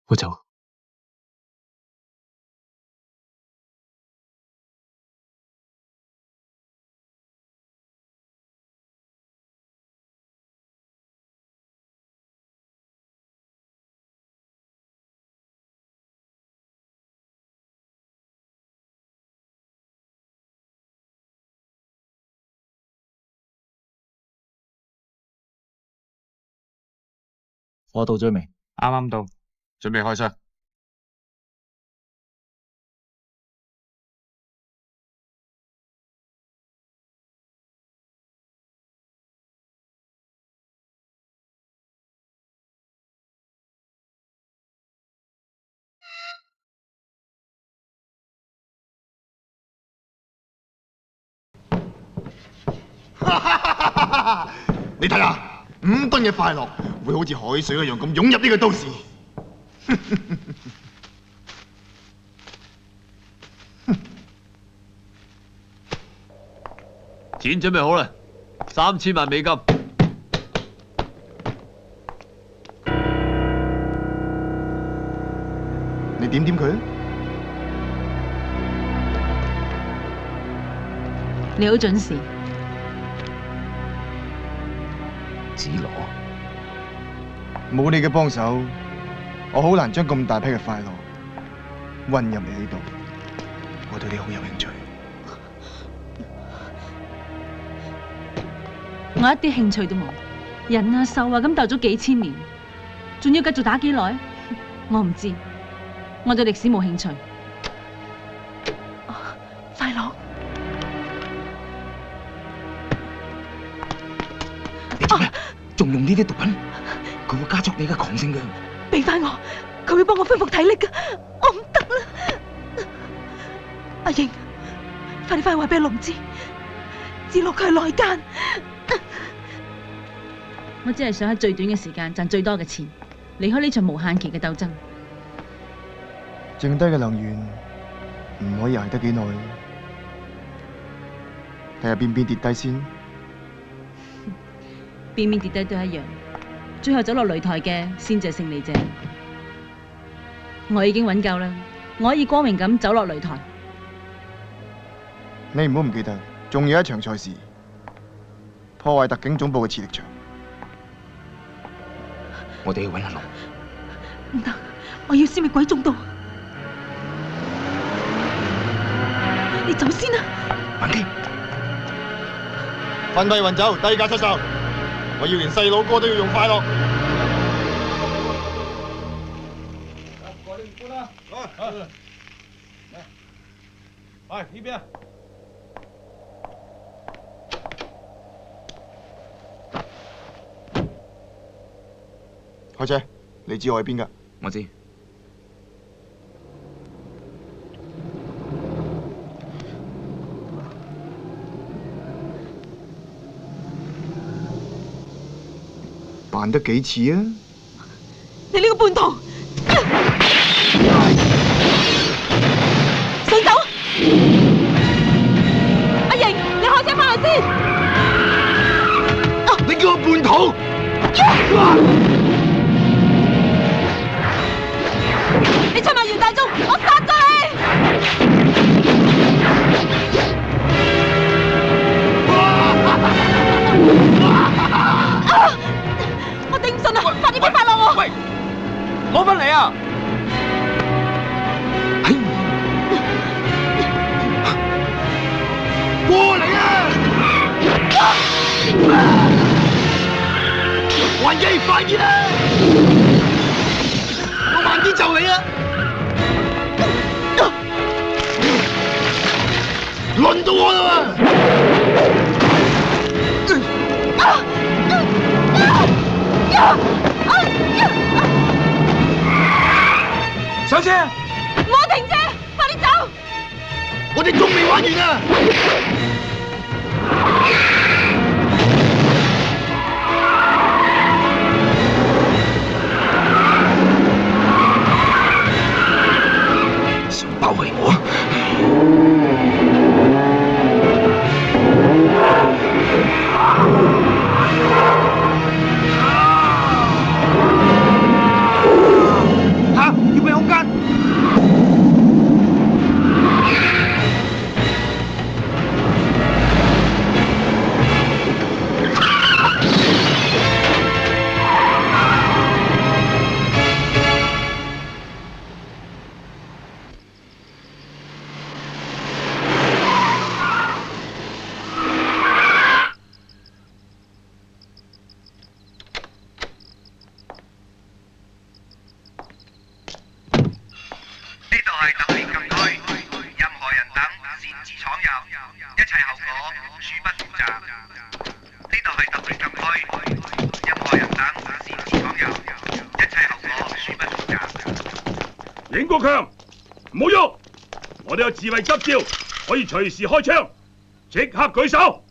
Speaker 3: 我走。
Speaker 9: 我到咗未？
Speaker 8: 啱啱到，
Speaker 7: 準備開槍。
Speaker 12: 你睇下，5噸嘅快樂會好似海水一樣咁湧入呢個都市。
Speaker 10: 錢準備好啦，3000萬美金。
Speaker 12: 你點點佢啊？
Speaker 2: 你好準時。
Speaker 12: 子羅，冇你嘅幫手，我好難將咁大批嘅快樂運入你呢度。我對你好有興趣。
Speaker 2: 我一啲興趣都冇，人啊獸啊咁鬥咗幾千年，仲要繼續打幾耐？我唔知，我對歷史冇興趣。
Speaker 6: 快樂，
Speaker 12: 你做咩？仲用呢啲毒品？佢會加速你嘅狂性嘅。
Speaker 6: 俾翻我，佢會幫我恢復體力㗎，我唔得啦。阿瑩，快啲翻去話俾阿龍知，子樂佢係內奸。
Speaker 2: 我只係想喺最短嘅時間賺最多嘅錢，離開呢場無限期嘅鬥爭。
Speaker 12: 剩低嘅能源唔可以捱得幾耐，睇下邊邊跌低先。
Speaker 2: 邊邊跌低都一樣，最後走落擂台嘅先至係勝利者。我已經揾夠啦，我可以光明咁走落擂台。
Speaker 12: 你唔好唔記得，仲有一場賽事，破壞特警總部嘅磁力場。我哋去揾阿龍。
Speaker 6: 唔得，我要消滅鬼眾道。你走先啦。
Speaker 12: 文基，分批運走，低價出售。我要連細佬哥都要用快樂。
Speaker 11: 嚟呢邊啊！
Speaker 12: 開車，你知我喺邊㗎？
Speaker 5: 我知。
Speaker 12: 扮得幾似啊！
Speaker 6: 你呢個叛徒，想走？阿瑩，你開車翻去先。
Speaker 12: 你叫我叛徒！
Speaker 6: 你出賣袁大忠，我殺咗你！我頂唔順啦，快啲俾快樂我！
Speaker 10: 喂，攞返嚟啊！
Speaker 12: 還基，快啲啦！我還基就你啦！輪到我啦
Speaker 9: 上車！
Speaker 6: 唔好停車，快啲走！
Speaker 12: 我哋仲未玩完啊！想包圍我？
Speaker 9: 要俾空間。
Speaker 1: 影國強，唔好喐！我哋有自衛執照，可以隨時開槍，即刻舉手！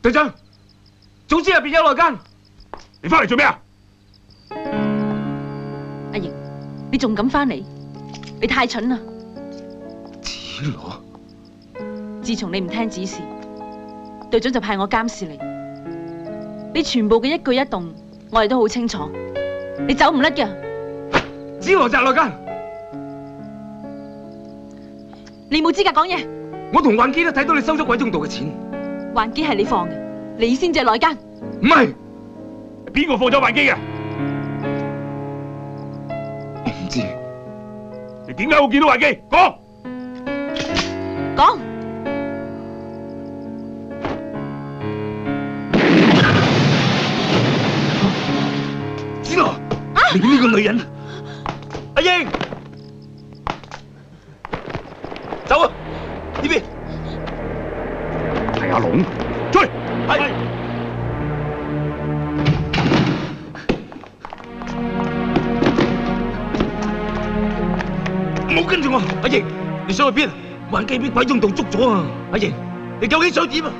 Speaker 9: 隊長，總之入邊有內奸，
Speaker 1: 你翻嚟做咩啊？
Speaker 2: 阿瑩，你仲敢翻嚟？你太蠢啦！
Speaker 12: 子羅，
Speaker 2: 自從你唔聽指示，隊長就派我監視你，你全部嘅一舉一動，我哋都好清楚，你走唔甩㗎。
Speaker 9: 子羅就係內奸，
Speaker 2: 你冇資格講嘢。
Speaker 9: 我同幻基都睇到你收咗鬼中道嘅錢。
Speaker 2: 幻基係你放嘅，你先至係內奸。
Speaker 9: 唔係，
Speaker 1: 邊個放咗幻基嘅？
Speaker 12: 我唔知。
Speaker 1: 你點解會見到幻基？講。
Speaker 2: 講。
Speaker 12: 子羅，你呢個女人！
Speaker 9: 阿英，走啊！呢邊
Speaker 1: 係阿龍，追！
Speaker 9: 係。唔好跟住我，阿英，你想去邊啊？幻基俾鬼中道捉咗啊！阿英，你究竟想點啊？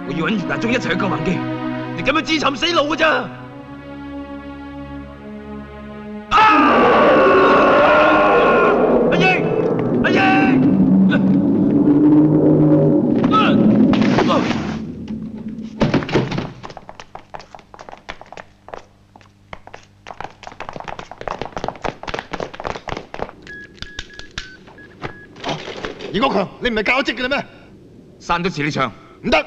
Speaker 9: 我要揾袁大忠一齊去救幻基，你咁樣自尋死路㗎咋？
Speaker 12: 袁國強，你唔係教咗職嘅啦咩？
Speaker 9: 刪咗磁力場，
Speaker 12: 唔得！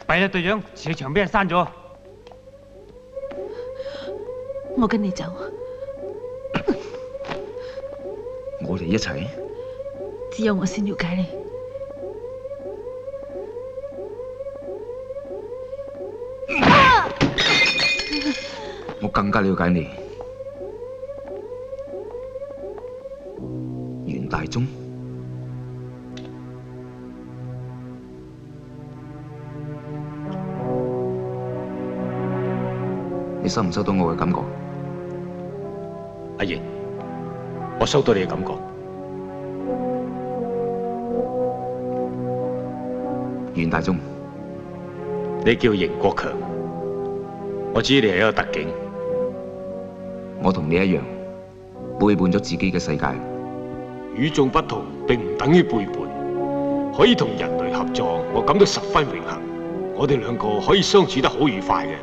Speaker 8: 弊啦，隊長，磁力場俾人刪咗。
Speaker 2: 我跟你走。
Speaker 9: 我哋一齊。
Speaker 2: 只有我先了解你。
Speaker 9: 我更加了解你，袁大忠。你收唔收到我嘅感覺？阿瑩，我收到你嘅感覺。袁大忠，你叫邢國強，我知你係一個特警。我同你一樣，背叛咗自己嘅世界。與眾不同並唔等於背叛，可以同人類合作，我感到十分榮幸。我哋兩個可以相處得好愉快嘅。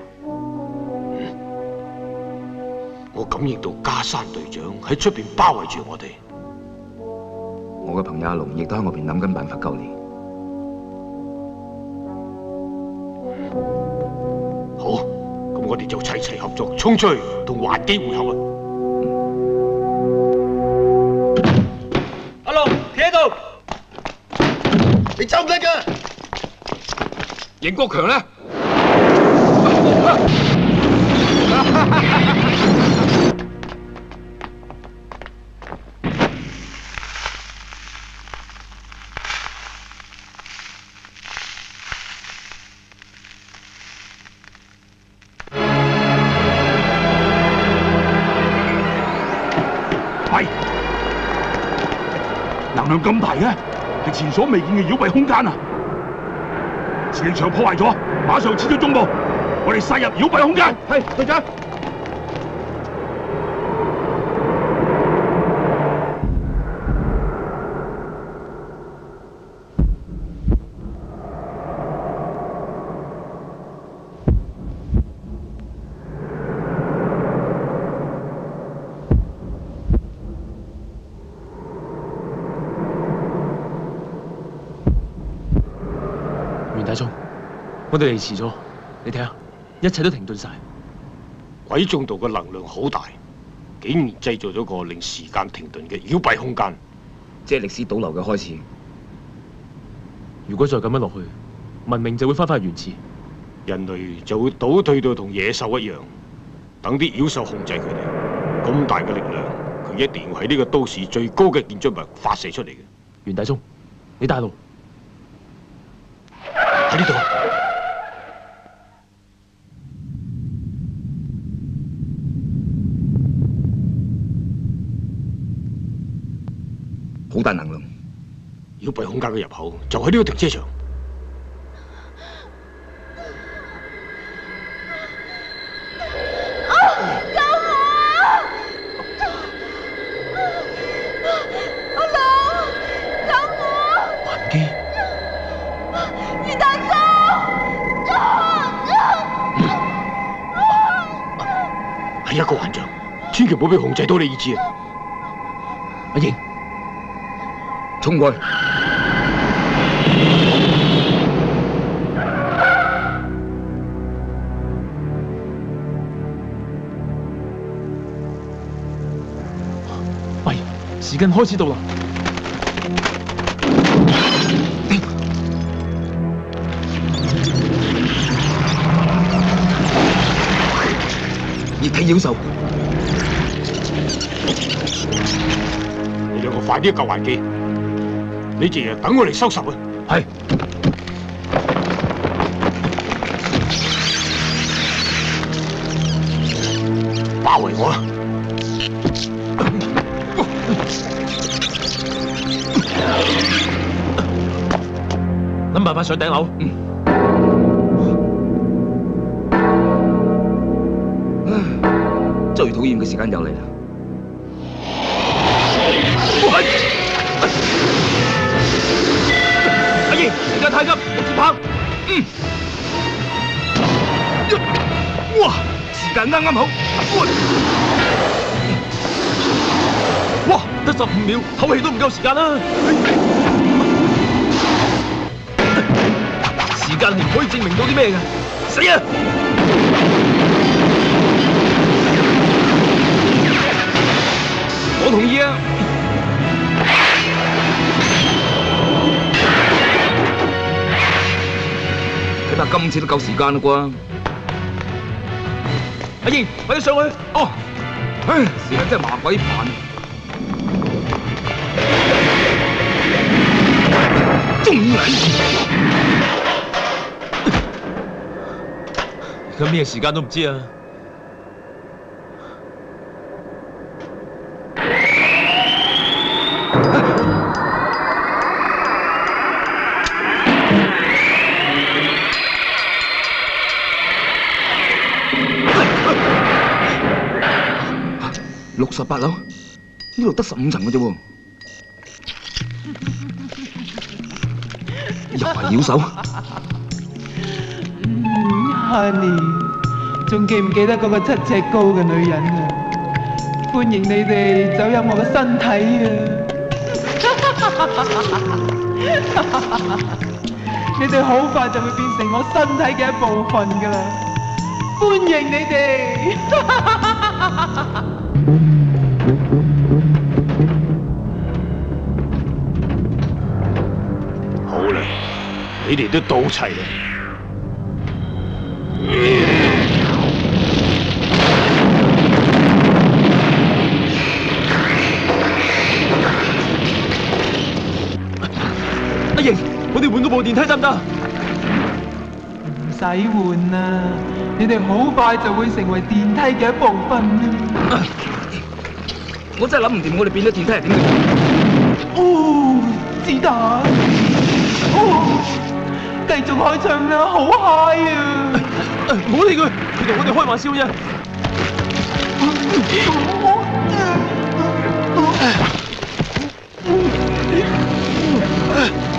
Speaker 9: 我感應到加山隊長喺出邊包圍住我哋。我嘅朋友阿龍亦都喺我邊諗緊辦法救你。好，咁我哋就齊齊合作，衝出去同幻基會合啊！
Speaker 12: 你走唔甩㗎！
Speaker 9: 邢國強呢？
Speaker 1: 喂，能量咁大嘅，係前所未見嘅妖蔽空間啊！磁力場破壞咗，馬上撤咗中部，我哋殺入妖蔽空間。係，隊長。
Speaker 3: 袁大忠，我哋嚟遲咗，你睇下，一切都停頓晒。
Speaker 11: 鬼眾道嘅能量好大，竟然製造咗個令時間停頓嘅妖蔽空間，
Speaker 9: 即係歷史倒流嘅開始。
Speaker 3: 如果再咁樣落去，文明就會翻返去原始，
Speaker 11: 人類就會倒退到同野獸一樣，等啲妖獸控制佢哋。咁大嘅力量，佢一定要喺呢個都市最高嘅建築物發射出嚟嘅。
Speaker 3: 袁大忠，你帶路。
Speaker 11: 喺呢度。
Speaker 9: 好大能量，
Speaker 11: 妖蔽空間嘅入口就喺呢個停車場。係一個幻象，千祈唔好俾控制到你意志啊！
Speaker 3: 阿英，
Speaker 9: 衝過去！
Speaker 3: 喂，時間開始到啦！
Speaker 9: 熱氣妖獸，
Speaker 11: 你兩個快啲救環機！你淨係等我嚟收拾啊！
Speaker 3: 係。
Speaker 11: 包圍我啦！
Speaker 3: 諗辦法上頂樓。
Speaker 9: 最討厭嘅時間又嚟啦！
Speaker 3: 阿英，時間太急，接棒。
Speaker 9: 哇！時間啱啱好。
Speaker 3: 哇！得15秒，唞氣都唔夠時間啦。時間係唔可以證明到啲咩㗎？死啊！
Speaker 9: 我同意啊！睇怕今次都夠時間啦啩？
Speaker 3: 阿英，快啲上去！
Speaker 9: 哦，唉，時間真係麻鬼煩。中你！
Speaker 3: 而家咩時間都唔知啊！68
Speaker 9: 樓，呢度得15層嘅啫喎，又係妖獸。
Speaker 13: Honey， 仲記唔記得嗰個7尺高嘅女人啊？歡迎你哋走入我嘅身體啊！你哋好快就會變成我身體嘅一部分㗎啦！歡迎你哋！
Speaker 11: 好啦。你哋都到齊啦。
Speaker 3: 阿瑩，我哋換嗰部電梯得唔得？
Speaker 13: 唔使換啦，你哋好快就會成為電梯嘅一部分啦。
Speaker 3: 我真係諗唔掂，我哋變咗電梯係點嘅？
Speaker 13: 哦，子彈！哦，繼續開唱啦，好 high 啊！
Speaker 3: 唔好理佢，佢同我哋開玩笑啫。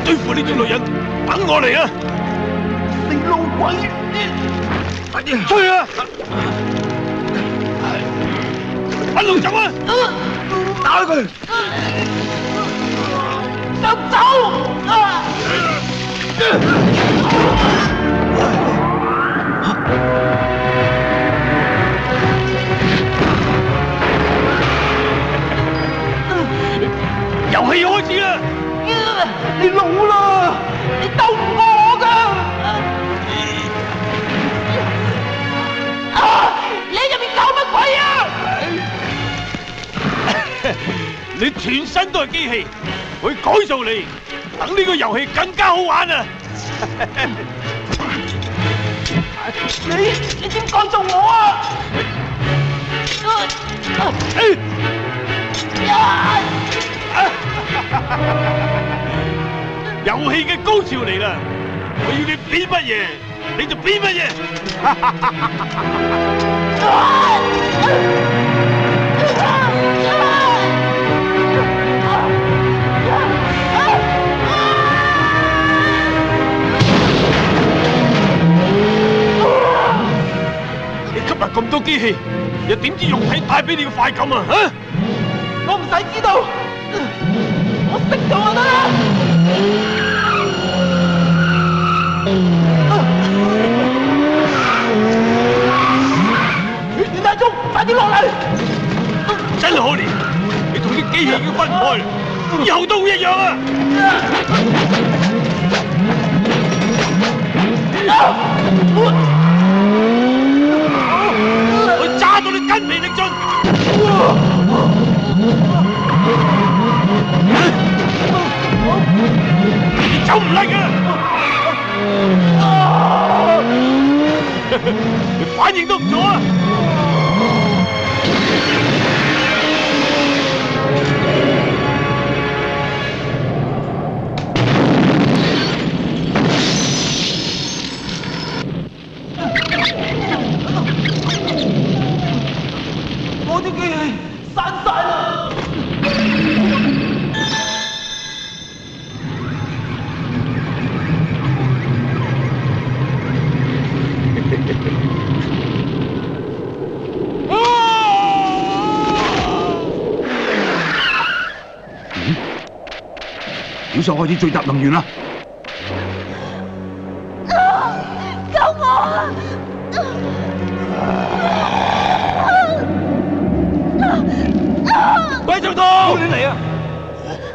Speaker 11: 對付呢種女人，等我嚟啊！
Speaker 12: 你老鬼！
Speaker 11: 追啊！一路走啊！打開佢！
Speaker 12: 想走！
Speaker 11: 遊戲開始啦！
Speaker 13: 你老啦，你鬥唔過我㗎！
Speaker 12: 你喺入面搞乜鬼啊？
Speaker 11: 你全身都係機器，我會改造你，等呢個遊戲更加好玩啊！
Speaker 12: 你點改造我啊？
Speaker 11: 遊戲嘅高潮嚟啦！我要你變乜嘢，你就變乜嘢。你吸入咁多機器，又點知肉體帶俾你嘅快感啊？嚇！
Speaker 13: 我唔使知道，我識做就得啦。袁大忠，快啲落嚟！
Speaker 11: 真可憐，你同啲機器已經分唔開啦，以後都會一樣啊！我揸到你筋疲力盡！你走唔甩㗎！你反應都唔做啊！
Speaker 13: 我啲機器散晒啦！
Speaker 1: 妖獸開始聚集能源啦！
Speaker 12: 救我啊！
Speaker 11: 鬼做到！你嚟啊！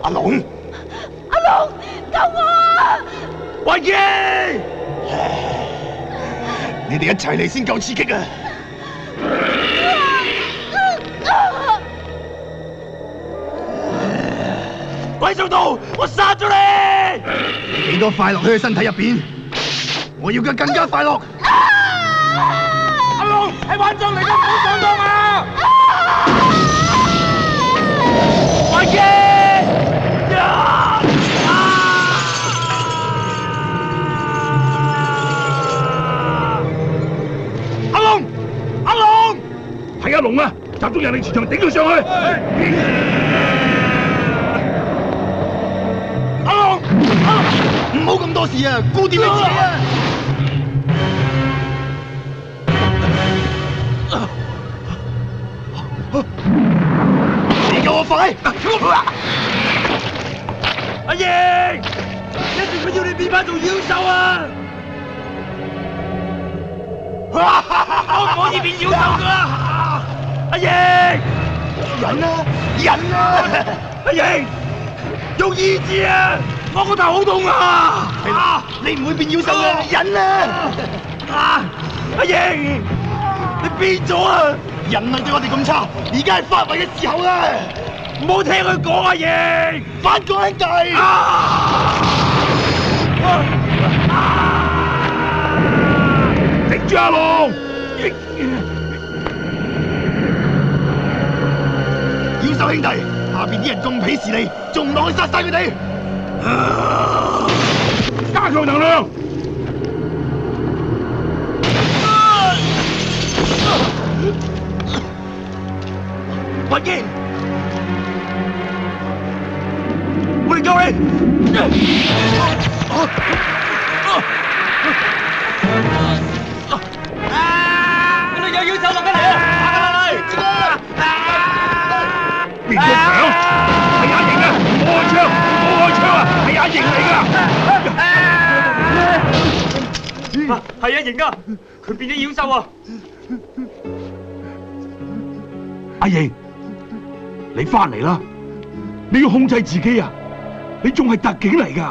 Speaker 12: 阿龍，
Speaker 4: 救我啊！
Speaker 11: 維基，
Speaker 12: 你哋一齊嚟先夠刺激啊！
Speaker 11: 鬼做到！我殺咗你！
Speaker 12: 你幾多快樂喺佢身體入邊？我要佢更加快樂！
Speaker 11: 阿龍係玩將嚟嘅，唔好上當啊！維基！阿龍，阿龍，
Speaker 1: 係阿龍啊！集中人力磁場頂佢上去！
Speaker 11: 阿龍，
Speaker 12: 唔好咁多事啊，顧掂你自己啊！你夠我快！
Speaker 11: 阿爺，一定佢要你變翻做妖獸啊！我可以變妖獸噶！阿爺，
Speaker 12: 忍啊，忍啊！
Speaker 11: 阿爺，用意志啊！
Speaker 12: 我個頭好痛啊！係啦，你唔會變妖獸嘅，忍啊！阿英，你變咗啊！人類對我哋咁差，而家係發圍嘅時候啦！唔好聽佢講啊，英！反抗兄弟！
Speaker 1: 頂住阿龍！
Speaker 12: 妖獸兄弟，下邊啲人咁鄙視你，仲唔落去殺晒佢哋？
Speaker 1: 加強能量！
Speaker 12: 雲劍，我哋救你！
Speaker 5: 嗰度有妖獸落緊嚟啊！打落去！
Speaker 1: 邊個強？係阿瑩啊！唔好開槍！唔好開槍啊！係阿瑩嚟㗎！
Speaker 5: 係阿瑩啊！佢變咗妖獸啊！
Speaker 1: 阿瑩，你翻嚟啦！你要控制自己啊！你仲係特警嚟㗎，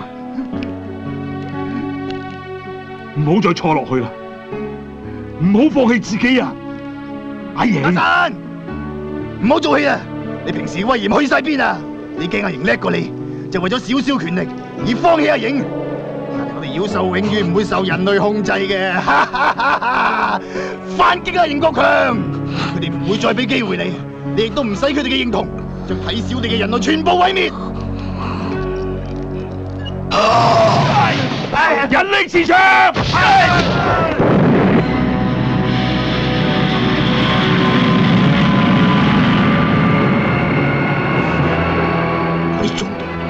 Speaker 1: 唔好再錯落去啦！唔好放棄自己啊！阿瑩，
Speaker 12: 阿神，唔好做戲啊！你平時威嚴去晒邊啊？你驚阿瑩叻過你，就為咗少少權力而放棄阿瑩。我哋妖獸永遠唔會受人類控制嘅，反擊啊！邢國強，佢哋唔會再俾機會你，你亦都唔使佢哋嘅認同，將睇小你嘅人類全部毀滅。
Speaker 1: 引力磁場！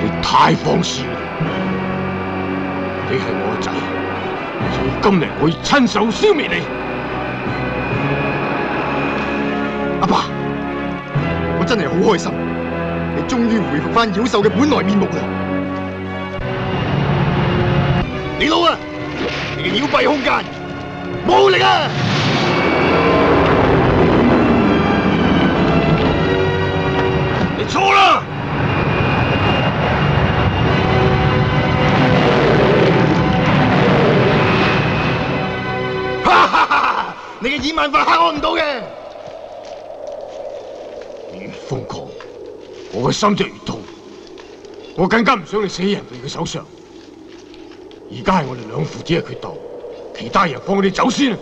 Speaker 11: 你太放肆啦！你係我個仔，所以今日我要親手消滅你。
Speaker 12: 阿爸，我真係好開心，你終於回復翻妖獸嘅本來面目啦！你老啊，你嘅妖蔽空間冇力啊！
Speaker 11: 你錯啦！
Speaker 12: 你嘅2萬法嚇我唔到嘅。
Speaker 11: 你越瘋狂，我嘅心就越痛。我更加唔想你死喺人哋嘅手上。而家係我哋兩父子嘅決鬥，其他人放你走先啊！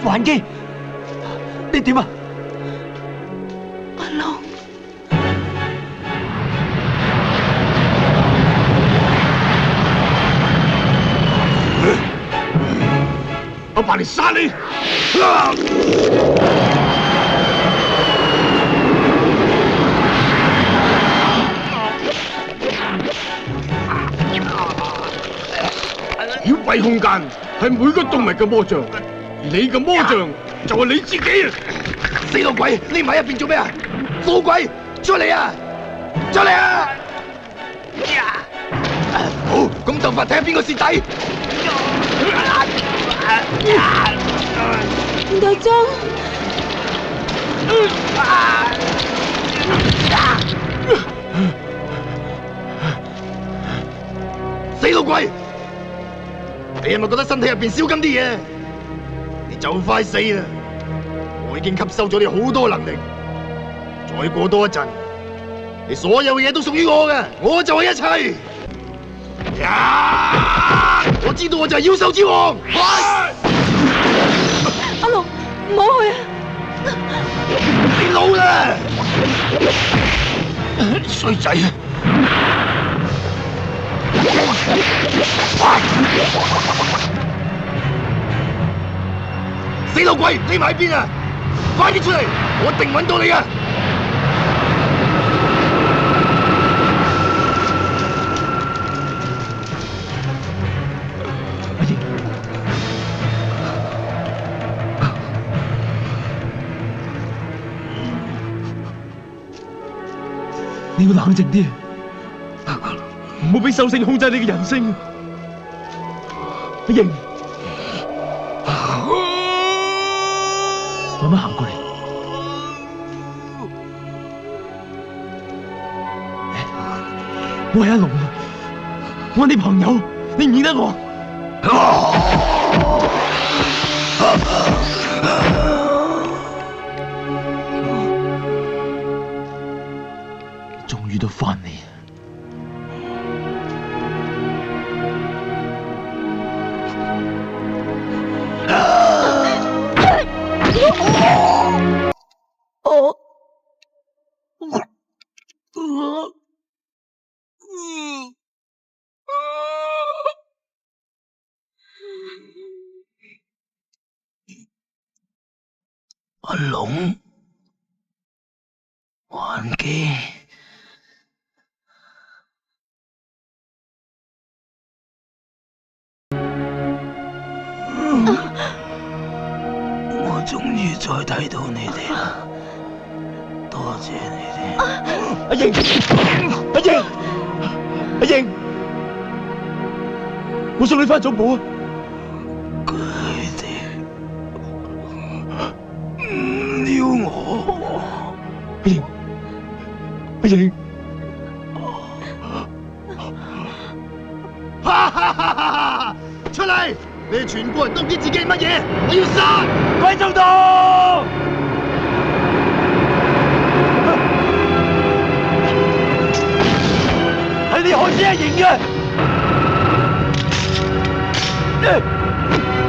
Speaker 5: 還基，你點啊？
Speaker 6: 阿龍。
Speaker 11: 我爸嚟殺你！妖蔽空間係每個動物嘅魔像，而你嘅魔像就係你自己啊！
Speaker 12: 死老鬼，匿埋喺入邊做咩啊？老鬼，出嚟啊！出嚟啊！好，咁就快睇下邊個蝕底。
Speaker 6: 大將，
Speaker 12: 死老鬼！你係咪覺得身體入邊燒緊啲嘢？你就快死啦！我已經吸收咗你好多能力，再過多一陣，你所有嘢都屬於我嘅，我就係一切。我知道我就係妖獸之王。
Speaker 6: 阿龍，唔好去啊！
Speaker 12: 你老啦，衰仔！死老鬼，匿埋喺邊啊！快啲出嚟，我一定揾到你啊！
Speaker 3: 你要冷靜啲，唔好俾獸性控制你嘅人性。阿瑩，慢慢行過嚟。
Speaker 12: 我係阿龍啊，我係你朋友，你唔認得我？終於都翻嚟。阿龍，還記。我終於再睇到你哋啦，多謝你哋。阿英，阿英，阿英，我送你返總部啊！佢哋唔要我。阿英，阿英，哈哈哈哈！出嚟！你哋全部人都唔知自己係乜嘢，我要殺！鬼中道！係你害死阿瑩嘅！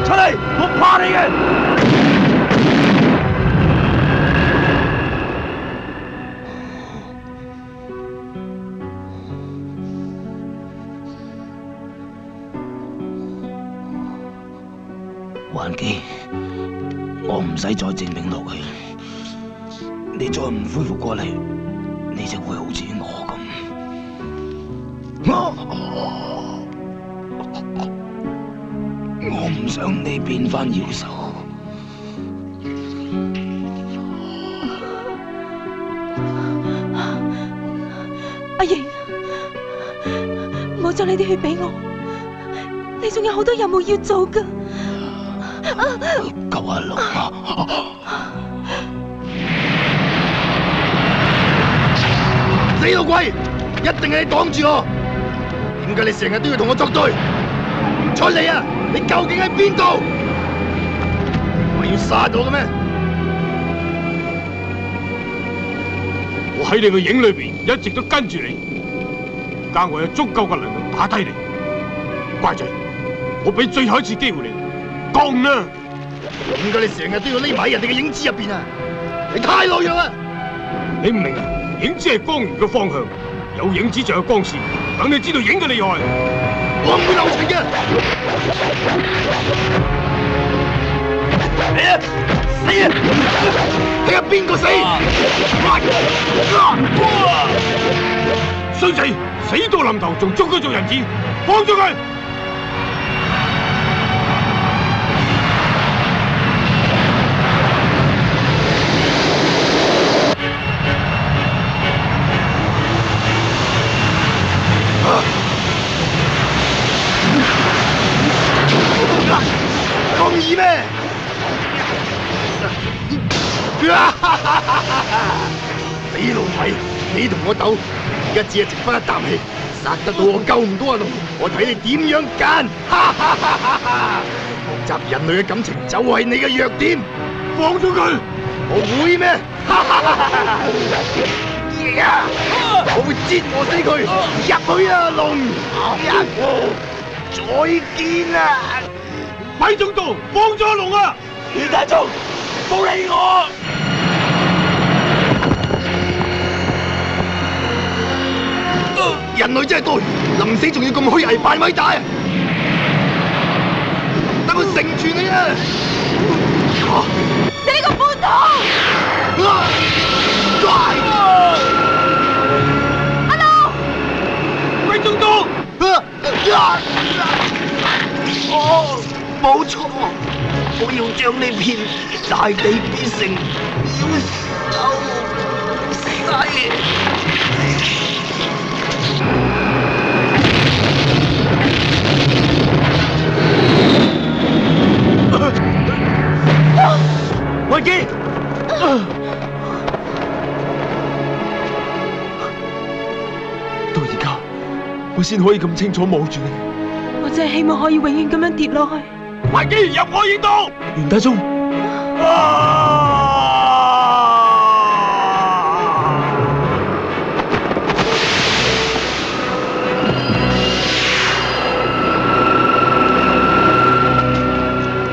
Speaker 12: 出嚟！我怕你嘅！還記，我唔使再證明落去，你再唔恢復過嚟，你就會好似我咁。我唔想你變返妖獸。
Speaker 6: 阿瑩，唔好將呢啲血俾我，你仲有好多任務要做㗎。
Speaker 12: 救阿龍啊！死老鬼，一定係你擋住我！點解你成日都要同我作對？出嚟啊！你究竟喺邊度？我要殺到嘅咩？
Speaker 11: 我喺你嘅影裏邊一直都跟住你，而家我有足夠嘅能力打低你。乖仔，我俾最後一次機會你。講啦！點解你成日都要匿埋喺人哋嘅影子入邊啊？你太懦弱啦！你唔明啊？影子係光源嘅方向，有影子就有光線，等你知道影嘅厲害。我唔會留情嘅。死啊！死啊！睇下邊個死！衰仔，死到臨頭仲捉佢做人質，放咗佢！咁易咩？死老鬼！你同我鬥，而家只係剩翻一啖氣，殺得到我救唔到阿龍，我睇你點樣揀！學習人類嘅感情就係你嘅弱點，放咗佢！我會咩？我會折磨死佢！入去啊，龍！再見啊！咪中道，放咗阿龍啊！袁大忠，冇理我！人類真係多餘，臨死仲要咁虛偽扮偉大，等我成全你啊！
Speaker 6: 你個叛徒！阿龍，
Speaker 11: 咪中道！
Speaker 12: 冇錯，我要將呢片大地變成妖獸。維基，到而家
Speaker 3: 我先可以咁清楚望住你。
Speaker 6: 我真係希望可以永遠咁樣跌落去。
Speaker 11: 快啲入我影道！
Speaker 3: 袁大忠，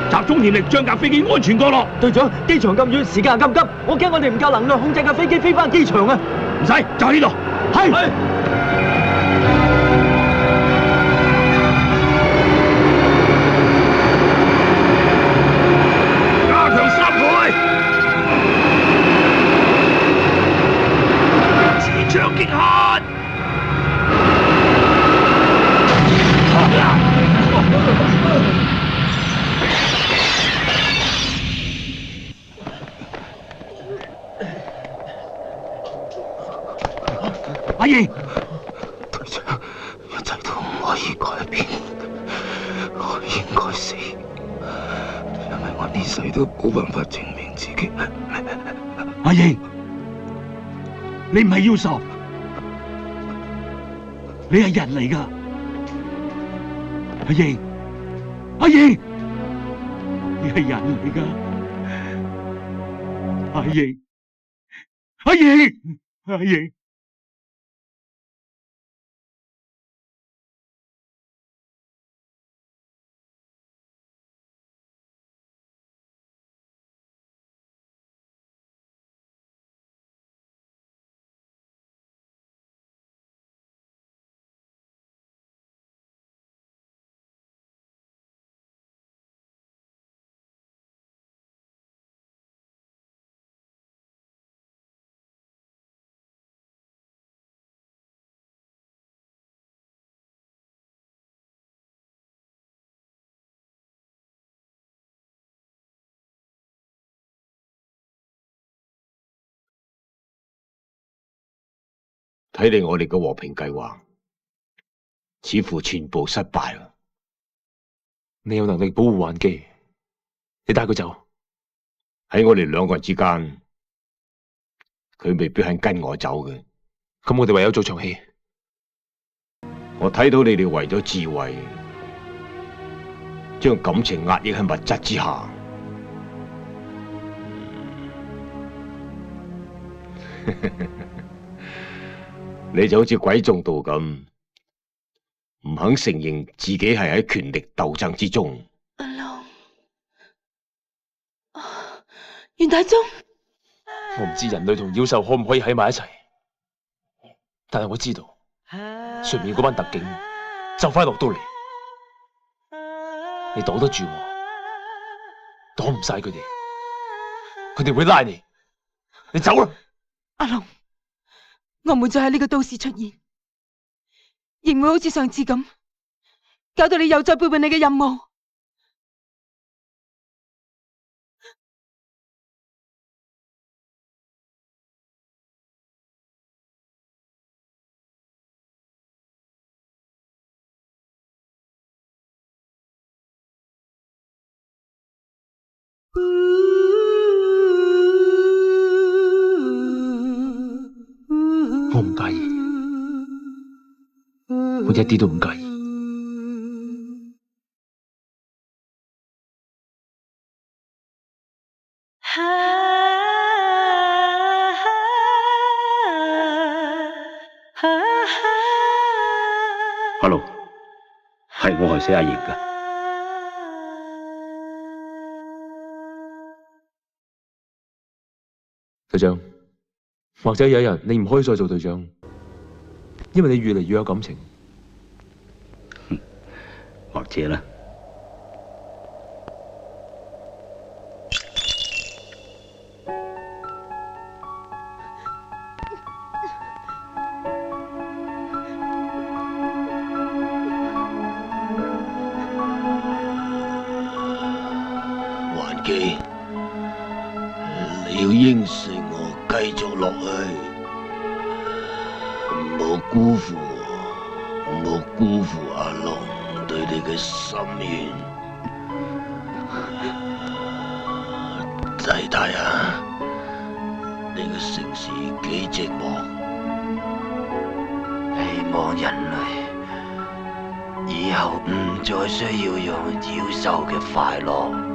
Speaker 1: 集中電力將架飛機安全降落。
Speaker 5: 隊長，機場咁遠，時間咁急，我驚我哋唔夠能量控制架飛機飛翻機場啊！
Speaker 1: 唔使，就喺呢度。係。加強3倍。持槍擊下。阿英，
Speaker 9: 隊長，一切都唔可以改變，我應該死，因為我呢世都冇辦法證明自己。
Speaker 1: 阿英，你唔係妖獸，你係人嚟㗎。阿英，阿英，你係人嚟㗎。阿英，阿英，阿英。
Speaker 11: 睇嚟我哋嘅和平計劃似乎全部失敗啦。
Speaker 3: 你有能力保護環基，你帶佢走。
Speaker 11: 喺我哋兩個人之間，佢未必肯跟我走嘅。
Speaker 3: 咁我哋唯有做場戲。
Speaker 11: 我睇到你哋為咗智慧，將感情壓抑喺物質之下。你就好似鬼中道咁，唔肯承認自己係喺權力鬥爭之中。
Speaker 6: 阿龍，袁大忠，
Speaker 3: 我唔知人類同妖獸可唔可以喺埋一齊，但係我知道上面嗰班特警就快落到嚟，你擋得住我，擋唔晒佢哋，佢哋會拉你，你走啦！
Speaker 6: 阿龍。我唔會再喺呢個都市出現，亦唔會好似上次咁，搞到你又再背叛你嘅任務。
Speaker 3: 我唔介意，我一啲都唔介意。
Speaker 1: Hello， 係我害死阿瑩㗎。
Speaker 3: 隊長。或者有一日你唔可以再做隊長，因為你越嚟越有感情。
Speaker 1: 或者啦。
Speaker 9: 環基，你要應承我。繼續落去，唔好辜負我，唔好辜負阿龍對你嘅心願。仔大啊，呢個城市幾寂寞，希望人類
Speaker 14: 以後唔再需要用妖獸嘅快樂。